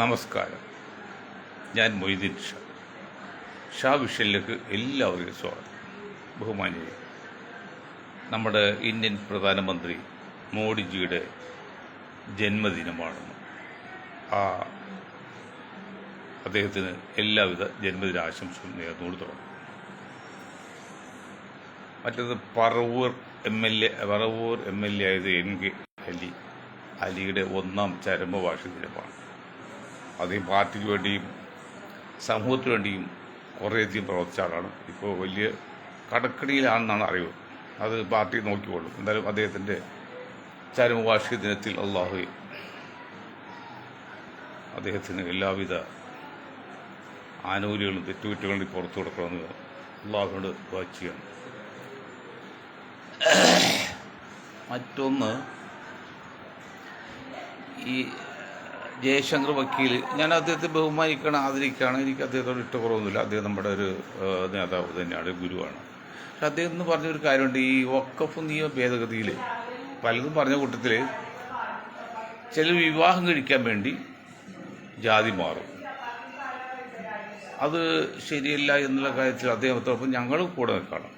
നമസ്കാരം. ഞാൻ മൊയ്തീൻ ഷാ വിഷനിലേക്ക് എല്ലാവർക്കും സ്വാഗതം. ബഹുമാനിയെ, നമ്മുടെ ഇന്ത്യൻ പ്രധാനമന്ത്രി മോഡിജിയുടെ ജന്മദിനമാണെന്ന് അദ്ദേഹത്തിന് എല്ലാവിധ ജന്മദിനാശംസകളും നേർന്നുകൊണ്ട് തുടങ്ങും. മറ്റത് പറവൂർ എം എൽ എ ആയത് NK അലിയുടെ 1ാം ചരമവാർഷിക ദിനമാണ്. അദ്ദേഹം പാർട്ടിക്ക് വേണ്ടിയും സമൂഹത്തിന് വേണ്ടിയും കുറേയധികം പ്രവർത്തിച്ച ആളാണ്. ഇപ്പോൾ വലിയ കടക്കണിയിലാണെന്നാണ് അറിവ്. അത് പാർട്ടി നോക്കിക്കൊള്ളും. എന്തായാലും അദ്ദേഹത്തിൻ്റെ ചരമവാർഷിക ദിനത്തിൽ അള്ളാഹു അദ്ദേഹത്തിന് എല്ലാവിധ ആനുകൂല്യങ്ങളും തെറ്റുകുറ്റങ്ങളും പുറത്തു കൊടുക്കണമെന്ന് അള്ളാഹുവിനോട് ദുആ ചെയ്യണം. മറ്റൊന്ന്, ഈ ജയശങ്കർ വക്കീൽ, ഞാൻ അദ്ദേഹത്തെ ബഹുമാനിക്കണം, ആദരിക്കുകയാണ്. എനിക്ക് അദ്ദേഹത്തോട് ഇഷ്ടക്കുറവൊന്നുമില്ല. അദ്ദേഹം നമ്മുടെ ഒരു നേതാവ് തന്നെയാണ്, ഗുരുവാണ്. പക്ഷെ അദ്ദേഹം എന്ന് പറഞ്ഞൊരു കാര്യമുണ്ട്. ഈ വഖഫ് നിയമ ഭേദഗതിയിൽ പലതും പറഞ്ഞ കൂട്ടത്തിൽ ചില വിവാഹം കഴിക്കാൻ വേണ്ടി ജാതി മാറും. അത് ശരിയല്ല എന്നുള്ള കാര്യത്തിൽ അദ്ദേഹത്തോടൊപ്പം ഞങ്ങളും കൂടെ നിൽക്കണം.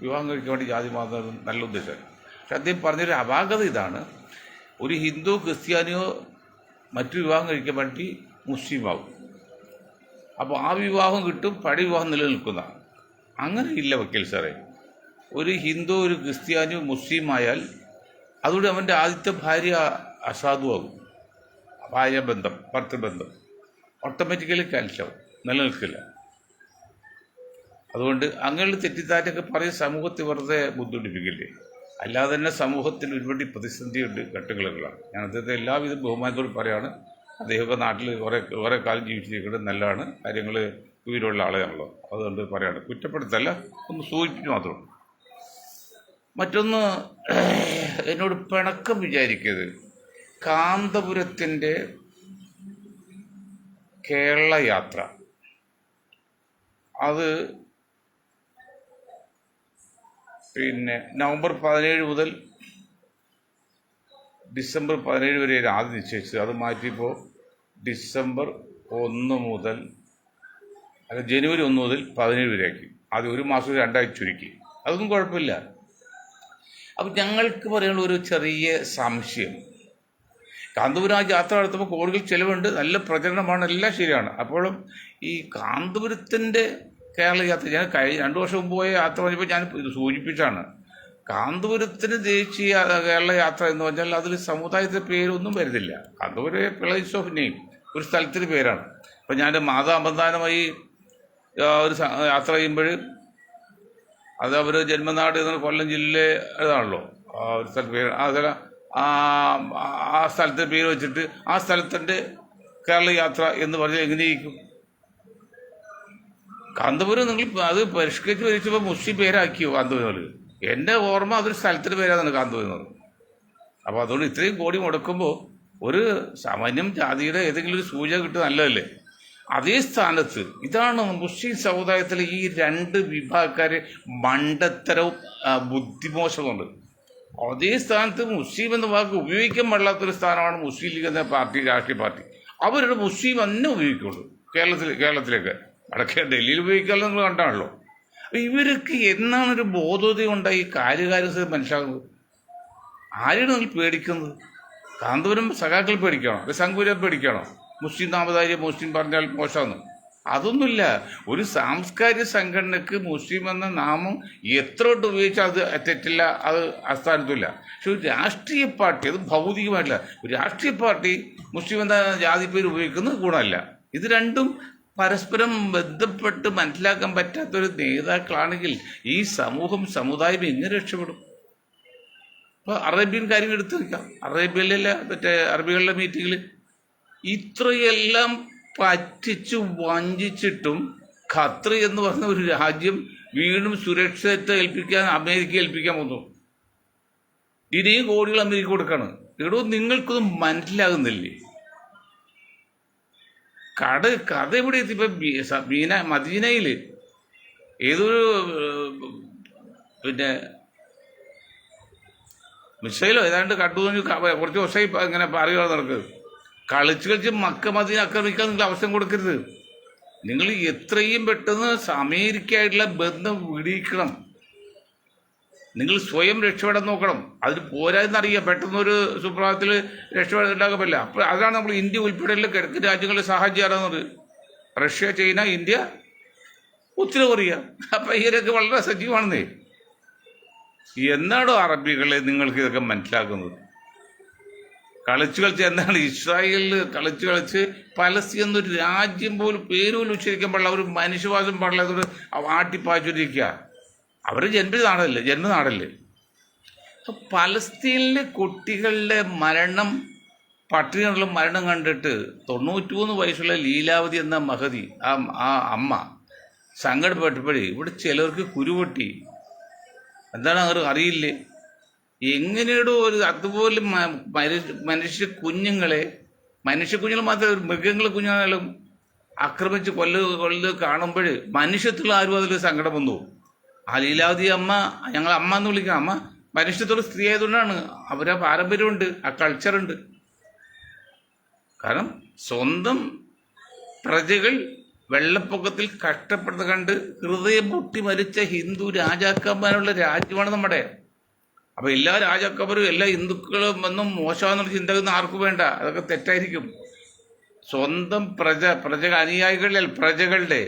വിവാഹം കഴിക്കാൻ വേണ്ടി ജാതി മാറുന്നത് നല്ല ഉദ്ദേശമാണ്. പക്ഷെ അദ്ദേഹം പറഞ്ഞൊരു അപാകത ഇതാണ്: ഒരു ഹിന്ദു ക്രിസ്ത്യാനിയോ മറ്റു വിവാഹം കഴിക്കാൻ വേണ്ടി മുസ്ലിമാവും. അപ്പോൾ ആ വിവാഹം കിട്ടും, പഴയ വിവാഹം നിലനിൽക്കുന്ന. അങ്ങനെ ഇല്ല വക്കീൽ സാറേ. ഒരു ഹിന്ദു ഒരു ക്രിസ്ത്യാനിയോ മുസ്ലിമായാൽ അതുകൊണ്ട് അവൻ്റെ ആദ്യത്തെ ഭാര്യ അസാധുവാകും. ഭാര്യാബന്ധം, ഭർത്തൃബന്ധം ഓട്ടോമാറ്റിക്കലി ക്യാൻസലാവും, നിലനിൽക്കില്ല. അതുകൊണ്ട് അങ്ങനെയുള്ള തെറ്റിദ്ധാരണയൊക്കെ പറയും സമൂഹത്തെ വെറുതെ ബുദ്ധിമുട്ടിപ്പിക്കില്ലേ. അല്ലാതെ തന്നെ സമൂഹത്തിൽ ഒരുപാട് പ്രതിസന്ധിയുണ്ട്, ഘട്ടങ്ങളാണ്. ഞാൻ അദ്ദേഹത്തെ എല്ലാവിധ ബഹുമാനത്തോടും പറയാണ്. അദ്ദേഹമൊക്കെ നാട്ടിൽ കുറേ കാലം ജീവിച്ചിരിക്കുന്നത് നല്ലതാണ്. കാര്യങ്ങൾ ഉയരമുള്ള ആളെയാണല്ലോ, അതുകൊണ്ട് പറയാണ്. കുറ്റപ്പെടുത്തല്ല, ഒന്ന് സൂചിപ്പിച്ച് മാത്രമാണ്. മറ്റൊന്ന്, എന്നോട് പിണക്കം വിചാരിക്കരുത്. കാന്തപുരത്തിൻ്റെ കേരള യാത്ര അത് നവംബർ 17 മുതൽ ഡിസംബർ 17 വരെ ആദ്യം നിശ്ചയിച്ചത്. അത് മാറ്റിയപ്പോൾ ഡിസംബർ 1 മുതൽ ജനുവരി 1 മുതൽ 17 വരെ ആക്കി. അത് ഒരു മാസം 2 ആഴ്ച ചുരുക്കി. അതൊന്നും കുഴപ്പമില്ല. അപ്പം ഞങ്ങൾക്ക് പറയാനുള്ള ഒരു ചെറിയ സംശയം, കാന്തപുരം ആ യാത്ര നടത്തുമ്പോൾ കോടികൾ ചിലവുണ്ട്, നല്ല പ്രചരണമാണ്, എല്ലാം ശരിയാണ്. അപ്പോഴും ഈ കാന്തപുരത്തിൻ്റെ കേരള യാത്ര, ഞാൻ കഴിഞ്ഞ 2 വർഷം മുമ്പ് പോയ യാത്ര പറഞ്ഞപ്പോൾ ഞാൻ ഇത് സൂചിപ്പിച്ചാണ്. കാന്തപുരത്തിന് ദേശീയ കേരള യാത്ര എന്ന് പറഞ്ഞാൽ അതിൽ സമുദായത്തിൻ്റെ പേരൊന്നും വരുന്നില്ല. കാന്തപുരം പ്ലേസ് ഓഫ് നെയിം, ഒരു സ്ഥലത്തിൻ്റെ പേരാണ്. അപ്പം ഞാൻ മാതാബന്ധാനമായി ഒരു യാത്ര ചെയ്യുമ്പോൾ അത് അവർ ജന്മനാട് എന്ന കൊല്ലം ജില്ലയിലെ ഇതാണല്ലോ ഒരു സ്ഥലത്ത് പേര്. അതല്ല, ആ സ്ഥലത്തിൻ്റെ പേര് വെച്ചിട്ട് ആ സ്ഥലത്തിൻ്റെ കേരള യാത്ര എന്ന് പറഞ്ഞാൽ എങ്ങനെയിരിക്കും? കാന്തപുരം നിങ്ങൾ അത് പരിഷ്കരിച്ച് വരിച്ചപ്പോൾ മുസ്ലിം പേരാക്കിയോ കാന്തപുരം? എൻ്റെ ഓർമ്മ അതൊരു സ്ഥലത്തിൻ്റെ പേരാണ് കാന്തപുരം. അപ്പോൾ അതുകൊണ്ട് ഇത്രയും കോടി മുടക്കുമ്പോൾ ഒരു സാമാന്യം ജാതിയുടെ ഏതെങ്കിലും ഒരു സൂചന കിട്ടുക നല്ലതല്ലേ? അതേ സ്ഥാനത്ത് ഇതാണ് മുസ്ലിം സമുദായത്തിലെ ഈ 2 വിഭാഗക്കാരെ മണ്ടത്തരവും ബുദ്ധിമോശമുണ്ട്. അതേ സ്ഥാനത്ത് മുസ്ലിം എന്ന വാക്ക് ഉപയോഗിക്കാൻ പാടില്ലാത്തൊരു സ്ഥാനമാണ് മുസ്ലിം ലീഗ് എന്ന പാർട്ടി, രാഷ്ട്രീയ പാർട്ടി. അവരുടെ മുസ്ലിം തന്നെ ഉപയോഗിക്കുള്ളൂ. കേരളത്തിലേക്ക് വടക്കേ ഡൽഹിയിൽ ഉപയോഗിക്കാമല്ലോ, നിങ്ങൾ കണ്ടാണല്ലോ. ഇവർക്ക് എന്നാണൊരു ബോധോദയം ഉണ്ടായി കാര്യകാര്യം മനസ്സിലാകുന്നത്? ആരെയാണ് നിങ്ങൾ പേടിക്കുന്നത്? കാന്തപുരം സഖാക്കൾ പേടിക്കണോ? അത് സംഘപരിവാർ പേടിക്കണോ? മുസ്ലിം നാമധാരിയെ മുസ്ലിം പറഞ്ഞാൽ മോശമെന്ന് അതൊന്നുമില്ല. ഒരു സാംസ്കാരിക സംഘടനയ്ക്ക് മുസ്ലിം എന്ന നാമം എത്രോട്ട് ഉപയോഗിച്ചാൽ അത് തെറ്റില്ല, അത് അസ്ഥാനത്തുമില്ല. പക്ഷെ ഒരു രാഷ്ട്രീയ പാർട്ടി, അത് ഭൗതികമായിട്ടില്ല, ഒരു രാഷ്ട്രീയ പാർട്ടി മുസ്ലിം എന്ന ജാതി പേര് ഉപയോഗിക്കുന്നത് ഗുണമല്ല. ഇത് രണ്ടും പരസ്പരം ബന്ധപ്പെട്ട് മനസ്സിലാക്കാൻ പറ്റാത്തൊരു നേതാക്കളാണെങ്കിൽ ഈ സമുദായം എങ്ങനെ രക്ഷപ്പെടും? ഇപ്പോൾ അറേബ്യൻ കാര്യങ്ങൾ എടുത്തു വയ്ക്കാം. അറേബ്യയിലല്ല, മറ്റേ അറബികളുടെ മീറ്റിങ്ങിൽ ഇത്രയെല്ലാം പറ്റിച്ചു വഞ്ചിച്ചിട്ടും ഖത്തർ എന്ന് പറഞ്ഞ ഒരു രാജ്യം വീണ്ടും സുരക്ഷിതത്വം അമേരിക്ക ഏൽപ്പിക്കാൻ പോകുന്നു. ഇനിയും കോടികൾ അമേരിക്ക കൊടുക്കാണ്. എടോ, നിങ്ങൾക്കൊന്നും മനസ്സിലാകുന്നില്ലേ? കഥ എവിടെ എത്തി? ഇപ്പം മദീനയിൽ ഏതൊരു മിസൈലോ ഏതാണ്ട് കണ്ടു, കുറച്ച് ദിവസമായി ഇങ്ങനെ പറയുക നടക്കുന്നത്. കളിച്ച് കളിച്ച് മക്ക മദീന ആക്രമിക്കാൻ നിങ്ങൾ അവസരം കൊടുക്കരുത്. നിങ്ങൾ എത്രയും പെട്ടെന്ന് അമേരിക്കയായിട്ടുള്ള ബന്ധം വിടിയിക്കണം. നിങ്ങൾ സ്വയം രക്ഷപ്പെടാൻ നോക്കണം. അതിന് പോരാന്നറിയാം, പെട്ടെന്നൊരു സുപ്രഭാതത്തിൽ രക്ഷപ്പെടാൻ ഉണ്ടാക്കാൻ പറ്റില്ല. അപ്പോൾ അതാണ് നമ്മൾ ഇന്ത്യ ഉൾപ്പെടെയുള്ള കിഴക്ക് രാജ്യങ്ങളെ സഹായം ചെയ്യാറുന്നത്. റഷ്യ, ചൈന, ഇന്ത്യ, ഉത്തര കൊറിയ. അപ്പം ഇവരൊക്കെ വളരെ സജീവമാണെന്നേ. എന്നാണോ അറബികളെ നിങ്ങൾക്ക് ഇതൊക്കെ മനസ്സിലാക്കുന്നത്? കളിച്ച് കളിച്ച് എന്താണ് ഇസ്രായേലിൽ കളിച്ച് കളിച്ച് പലസ്തീൻ എന്നൊരു രാജ്യം പോലും പേര് പോലും ഉച്ചരിക്കാൻ പാടില്ല, അവർ മനുഷ്യവാസം പാടില്ല, അതൊരു ആട്ടിപ്പാച്ചൊരിക്കുക. അവർ ജന്മനാടല്ലേ. പലസ്തീനിലെ കുട്ടികളുടെ മരണം, പട്ടിണിയുള്ള മരണം കണ്ടിട്ട് 93 വയസ്സുള്ള ലീലാവതി എന്ന മഹതി ആ അമ്മ സങ്കടപ്പെട്ടപ്പോഴേ ഇവിടെ ചിലർക്ക് കുരുപൊട്ടി. എന്താണ് അവർ അറിയില്ലേ? എങ്ങനെയോ ഒരു അതുപോലെ മനുഷ്യ കുഞ്ഞുങ്ങൾ മാത്രമേ മൃഗങ്ങളെ കുഞ്ഞുങ്ങളും ആക്രമിച്ച് കൊല്ല് കാണുമ്പോൾ മനുഷ്യത്തുള്ള ആരും അതിൽ സങ്കടം വന്നു. ആ ലീലാവതി അമ്മ, ഞങ്ങൾ അമ്മ എന്ന് വിളിക്കാം, അമ്മ മനുഷ്യത്തോട് സ്ത്രീ ആയതുകൊണ്ടാണ്. അവരാ പാരമ്പര്യമുണ്ട്, ആ കൾച്ചറുണ്ട്. കാരണം സ്വന്തം പ്രജകൾ വെള്ളപ്പൊക്കത്തിൽ കഷ്ടപ്പെടുന്നത് കണ്ട് ഹൃദയം പൊട്ടി മരിച്ച ഹിന്ദു രാജാക്കന്മാരുള്ള രാജ്യമാണ് നമ്മുടെ. അപ്പോൾ എല്ലാ രാജാക്കന്മാരും എല്ലാ ഹിന്ദുക്കളും ഒന്നും മോശമാണെന്നുള്ള ചിന്തകൾ ആർക്കും വേണ്ട, അതൊക്കെ തെറ്റായിരിക്കും. സ്വന്തം അനുയായികളിൽ പ്രജകളുടെ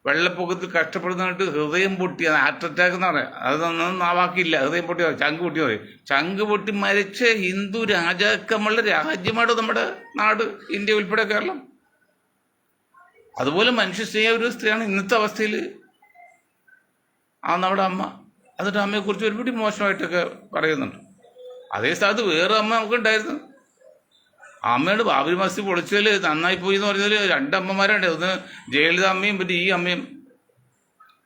വെള്ളപ്പൊക്കത്തിൽ കഷ്ടപ്പെടുന്നതായിട്ട് ഹൃദയം പൊട്ടി, ഹാർട്ട് അറ്റാക്ക് എന്ന് പറയാം, അതൊന്നും ആ വാക്കില്ല, ഹൃദയം പൊട്ടി ചങ്ക് പൊട്ടി പറയും. ചങ്ക് പൊട്ടി മരിച്ച ഹിന്ദു രാജാക്കന്മാരുടെ രാജ്യമാണ് നമ്മുടെ നാട്, ഇന്ത്യ ഉൾപ്പെടെ കേരളം. അതുപോലെ മനുഷ്യസ്നേഹ ഒരു സ്ത്രീയാണ് ഇന്നത്തെ അവസ്ഥയിൽ നമ്മുടെ അമ്മ. എന്നിട്ട് അമ്മയെക്കുറിച്ച് ഒരുപടി മോശമായിട്ടൊക്കെ പറയുന്നുണ്ട്. അതേ സ്ഥലത്ത് വേറെ അമ്മ നമുക്കുണ്ടായിരുന്നു. അമ്മയുടെ ബാബരി മസ്ജിദ് പൊളിച്ചതിൽ നന്നായി പോയി എന്ന് പറഞ്ഞാൽ 2 അമ്മമാരുണ്ട്. ഒന്ന് ജയലളിത അമ്മയും പിന്നെ ഈ അമ്മയും.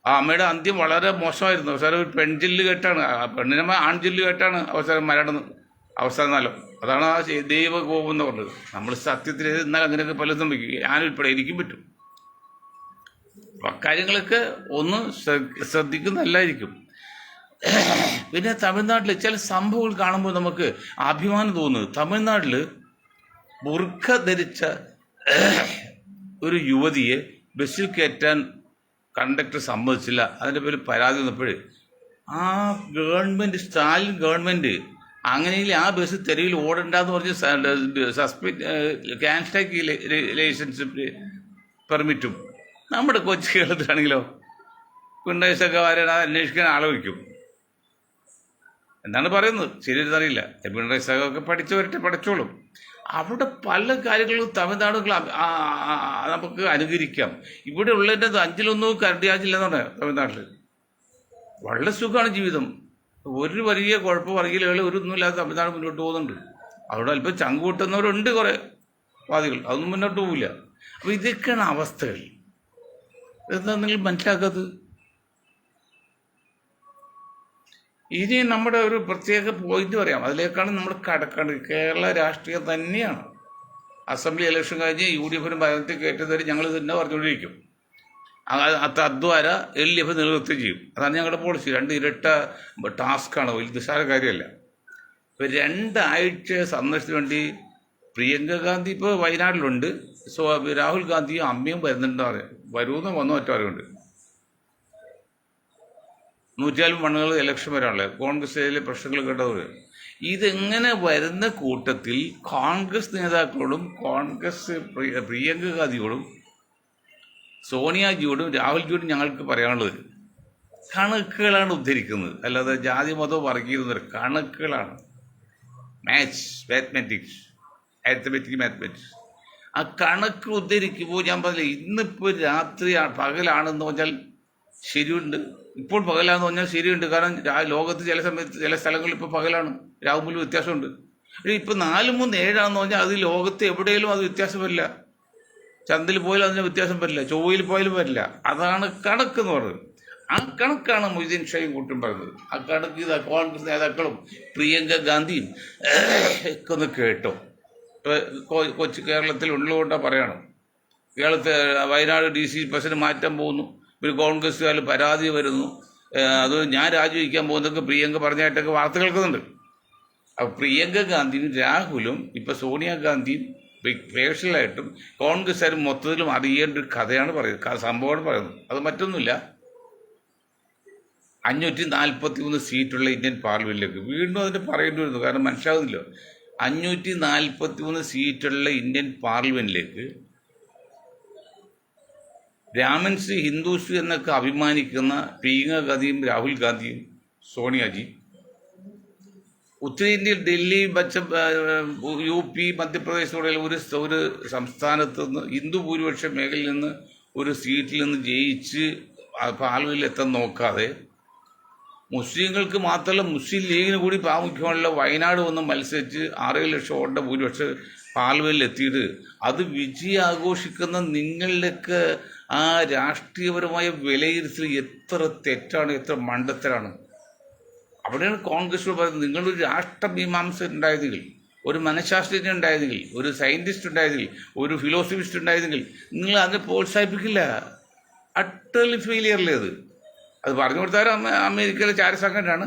ആ അമ്മയുടെ അന്ത്യം വളരെ മോശമായിരുന്നു. അവസാനം ഒരു പെൺജില്ല് കേട്ടാണ്, പെണ്ണിനെ ആൺജില്ല് കേട്ടാണ് അവസാനം നല്ലം. അതാണ് ആ ദൈവകോപം എന്ന് പറഞ്ഞത്. നമ്മൾ സത്യത്തിൽ എന്നാൽ അങ്ങനെയൊക്കെ പലതും സംഭവിക്കും. ഞാനുൾപ്പെടെ എനിക്കും പറ്റും. അക്കാര്യങ്ങളൊക്കെ ഒന്ന് ശ്രദ്ധിക്കുന്നതല്ലായിരിക്കും. പിന്നെ തമിഴ്നാട്ടിൽ ചില സംഭവങ്ങൾ കാണുമ്പോൾ നമുക്ക് അഭിമാനം തോന്നുന്നത്. തമിഴ്നാട്ടിൽ ബുർഖ ധരിച്ച ഒരു യുവതിയെ ബസ്സിൽ കയറ്റാൻ കണ്ടക്ടർ സമ്മതിച്ചില്ല. അതിൻ്റെ പേരിൽ പരാതി വന്നപ്പോൾ ആ ഗവൺമെൻറ്, സ്റ്റാലിൻ ഗവൺമെൻറ് അങ്ങനെയെങ്കിൽ ആ ബസ് തെരുവിൽ ഓടണ്ടെന്ന് പറഞ്ഞ് ക്യാൻസലാക്കി ലൈസൻസ് പെർമിറ്റും. നമ്മുടെ കൊച്ചു കേരളത്തിലാണെങ്കിലോ പിണറായി സഖാവാരാണ് അന്വേഷിക്കാൻ ആലോചിക്കും. എന്താണ് പറയുന്നത് ശരിയെന്നറിയില്ല. പിണറായി സഖാവൊക്കെ പഠിച്ചോളും. അവിടെ പല കാര്യങ്ങളും തമിഴ്നാടുകൾ നമുക്ക് അനുകരിക്കാം. ഇവിടെ ഉള്ളതിൻ്റെ 5-1 കരടിയാച്ചില്ലെന്ന് പറയാം. തമിഴ്നാട്ടിൽ വളരെ സുഖമാണ് ജീവിതം, ഒരു വലിയ കുഴപ്പം വർഗീയതകൾ ഒരു ഒന്നുമില്ലാതെ തമിഴ്നാട് മുന്നോട്ട് പോകുന്നുണ്ട്. അവിടെ അല്പം ചങ്ക് കൂട്ടുന്നവരുണ്ട് കുറേ വാദികൾ, അതൊന്നും മുന്നോട്ട് പോകില്ല. അപ്പോൾ ഇതൊക്കെയാണ് അവസ്ഥകൾ. എന്താ നിങ്ങൾ മനസ്സിലാക്കാത്തത്? ഇനി നമ്മുടെ ഒരു പ്രത്യേക പോയിന്റ് പറയാം, അതിലേക്കാണ് നമ്മൾ കടക്കേണ്ടത്. കേരള രാഷ്ട്രീയം തന്നെയാണ്. അസംബ്ലി ഇലക്ഷൻ കഴിഞ്ഞ് UDF ഭരണത്തിൽ കയറ്റുന്നവർ ഞങ്ങൾ തന്നെ പറഞ്ഞുകൊണ്ടിരിക്കും. തദ്വാര LDF നിലനിർത്തുകയും ചെയ്യും. അതാണ് ഞങ്ങളുടെ പോളിസി. 2 ഇരട്ട ടാസ്ക്കാണ്, വലിയ നിസ്സാര കാര്യമല്ല. ഇപ്പോൾ 2 ആഴ്ച സന്ദർശനത്തിന് വേണ്ടി പ്രിയങ്ക ഗാന്ധി ഇപ്പോൾ വയനാട്ടിലുണ്ട്. രാഹുൽ ഗാന്ധിയും അമ്മയും വരുമെന്ന് വന്നു ഒറ്റവരുണ്ട്. 140 മണ്ണുകൾ ഇലക്ഷൻ വരാനുള്ളത്. കോൺഗ്രസിലെ പ്രശ്നങ്ങൾ കേട്ടവർ ഇതെങ്ങനെ വരുന്ന കൂട്ടത്തിൽ കോൺഗ്രസ് നേതാക്കളോടും പ്രിയങ്ക ഗാന്ധിയോടും സോണിയാജിയോടും രാഹുൽജിയോടും ഞങ്ങൾക്ക് പറയാനുള്ളത് കണക്കുകളാണ് ഉദ്ധരിക്കുന്നത്, അല്ലാതെ ജാതി മതവും വർഗീയത കണക്കുകളാണ്. മാത്തമാറ്റിക്സ്. ആ കണക്ക് ഉദ്ധരിക്കുമ്പോൾ ഞാൻ പറഞ്ഞില്ല, ഇന്നിപ്പോൾ രാത്രി പകലാണെന്ന് പറഞ്ഞാൽ ശരിയുണ്ട്, ഇപ്പോൾ പകലാണെന്ന് പറഞ്ഞാൽ ശരിയുണ്ട്. കാരണം ലോകത്ത് ചില സമയത്ത് ചില സ്ഥലങ്ങളിൽ ഇപ്പോൾ പകലാണ്, രാവുമ്പോഴും വ്യത്യാസമുണ്ട്. ഇപ്പോൾ 4-3-7 പറഞ്ഞാൽ അത് ലോകത്ത് എവിടെയെങ്കിലും അത് വ്യത്യാസം വരില്ല. ചന്ദ്രയിൽ പോയാലും അതിന് വ്യത്യാസം വരില്ല, ചൊവ്വയിൽ പോയാലും വരില്ല. അതാണ് കണക്കെന്ന് പറയുന്നത്. ആ കണക്കാണ് മൊയ്തീൻ ഷായും കൂട്ടും പറയുന്നത്. ആ കണക്ക് ഇത് കോൺഗ്രസ് നേതാക്കളും പ്രിയങ്ക ഗാന്ധിയും ഒക്കെ ഒന്ന് കേട്ടോ. കൊച്ചു കേരളത്തിൽ ഉള്ളതുകൊണ്ടാണ് പറയണം. കേരളത്തിൽ വയനാട് DC പ്രസിഡന്റ് മാറ്റാൻ പോകുന്നു, പിന്നെ കോൺഗ്രസ്സുകാർ പരാതി വരുന്നു, അത് ഞാൻ രാജിവെക്കാൻ പോകുന്നതൊക്കെ പ്രിയങ്ക പറഞ്ഞായിട്ടൊക്കെ വാർത്ത കേൾക്കുന്നുണ്ട്. അപ്പോൾ പ്രിയങ്ക ഗാന്ധിയും രാഹുലും ഇപ്പോൾ സോണിയാഗാന്ധിയും പേഴ്സണലായിട്ടും കോൺഗ്രസ്സുകാരും മൊത്തത്തിലും അറിയേണ്ട ഒരു കഥയാണ് പറയുന്നത്, സംഭവമാണ് പറയുന്നത്. അത് മറ്റൊന്നുമില്ല. 543 സീറ്റുള്ള ഇന്ത്യൻ പാർലമെന്റിലേക്ക് വീണ്ടും അതിന് പറയേണ്ടി വരുന്നു, കാരണം മനസ്സിലാകുന്നില്ല. 543 സീറ്റുള്ള ഇന്ത്യൻ പാർലമെന്റിലേക്ക് ബ്രാഹ്മിൻസ് ഹിന്ദുസ് എന്നൊക്കെ അഭിമാനിക്കുന്ന പ്രിയങ്ക ഗാന്ധിയും രാഹുൽ ഗാന്ധിയും സോണിയാജി ഉത്തരേന്ത്യയിൽ ഡൽഹി, UP, മധ്യപ്രദേശ് തുടങ്ങിയ ഒരു സംസ്ഥാനത്ത് നിന്ന് ഹിന്ദു ഭൂരിപക്ഷ മേഖലയിൽ നിന്ന് ഒരു സീറ്റിൽ നിന്ന് ജയിച്ച് പാർലമെന്റിൽ എത്താൻ നോക്കാതെ മുസ്ലിങ്ങൾക്ക് മാത്രമല്ല മുസ്ലിം ലീഗിന് കൂടി പ്രാമുഖ്യമുള്ള വയനാട് വന്ന് മത്സരിച്ച് 6 ലക്ഷം വോട്ടിന്റെ ഭൂരിപക്ഷം പാർലമെന്റിൽ എത്തിയിട്ട് അത് വിജയാഘോഷിക്കുന്ന നിങ്ങളുടെയൊക്കെ ആ രാഷ്ട്രീയപരമായ വിലയിരുത്തൽ എത്ര തെറ്റാണ്, എത്ര മണ്ടത്തരാണ്. അവിടെയാണ് കോൺഗ്രസ് പറയുന്നത്, നിങ്ങളൊരു രാഷ്ട്രമീമാംസ ഉണ്ടായതെങ്കിൽ, ഒരു മനഃശാസ്ത്രജ്ഞൻ ഉണ്ടായതെങ്കിൽ, ഒരു സയന്റിസ്റ്റ് ഉണ്ടായതെങ്കിൽ, ഒരു ഫിലോസഫിസ്റ്റ് ഉണ്ടായതെങ്കിൽ നിങ്ങൾ അതിനെ പ്രോത്സാഹിപ്പിക്കില്ല. അട്ടർലി ഫെയിലിയറില്ലേ അത് പറഞ്ഞു കൊടുത്താൽ. അമേരിക്കയിലെ ചാരസംഘടനയാണ്.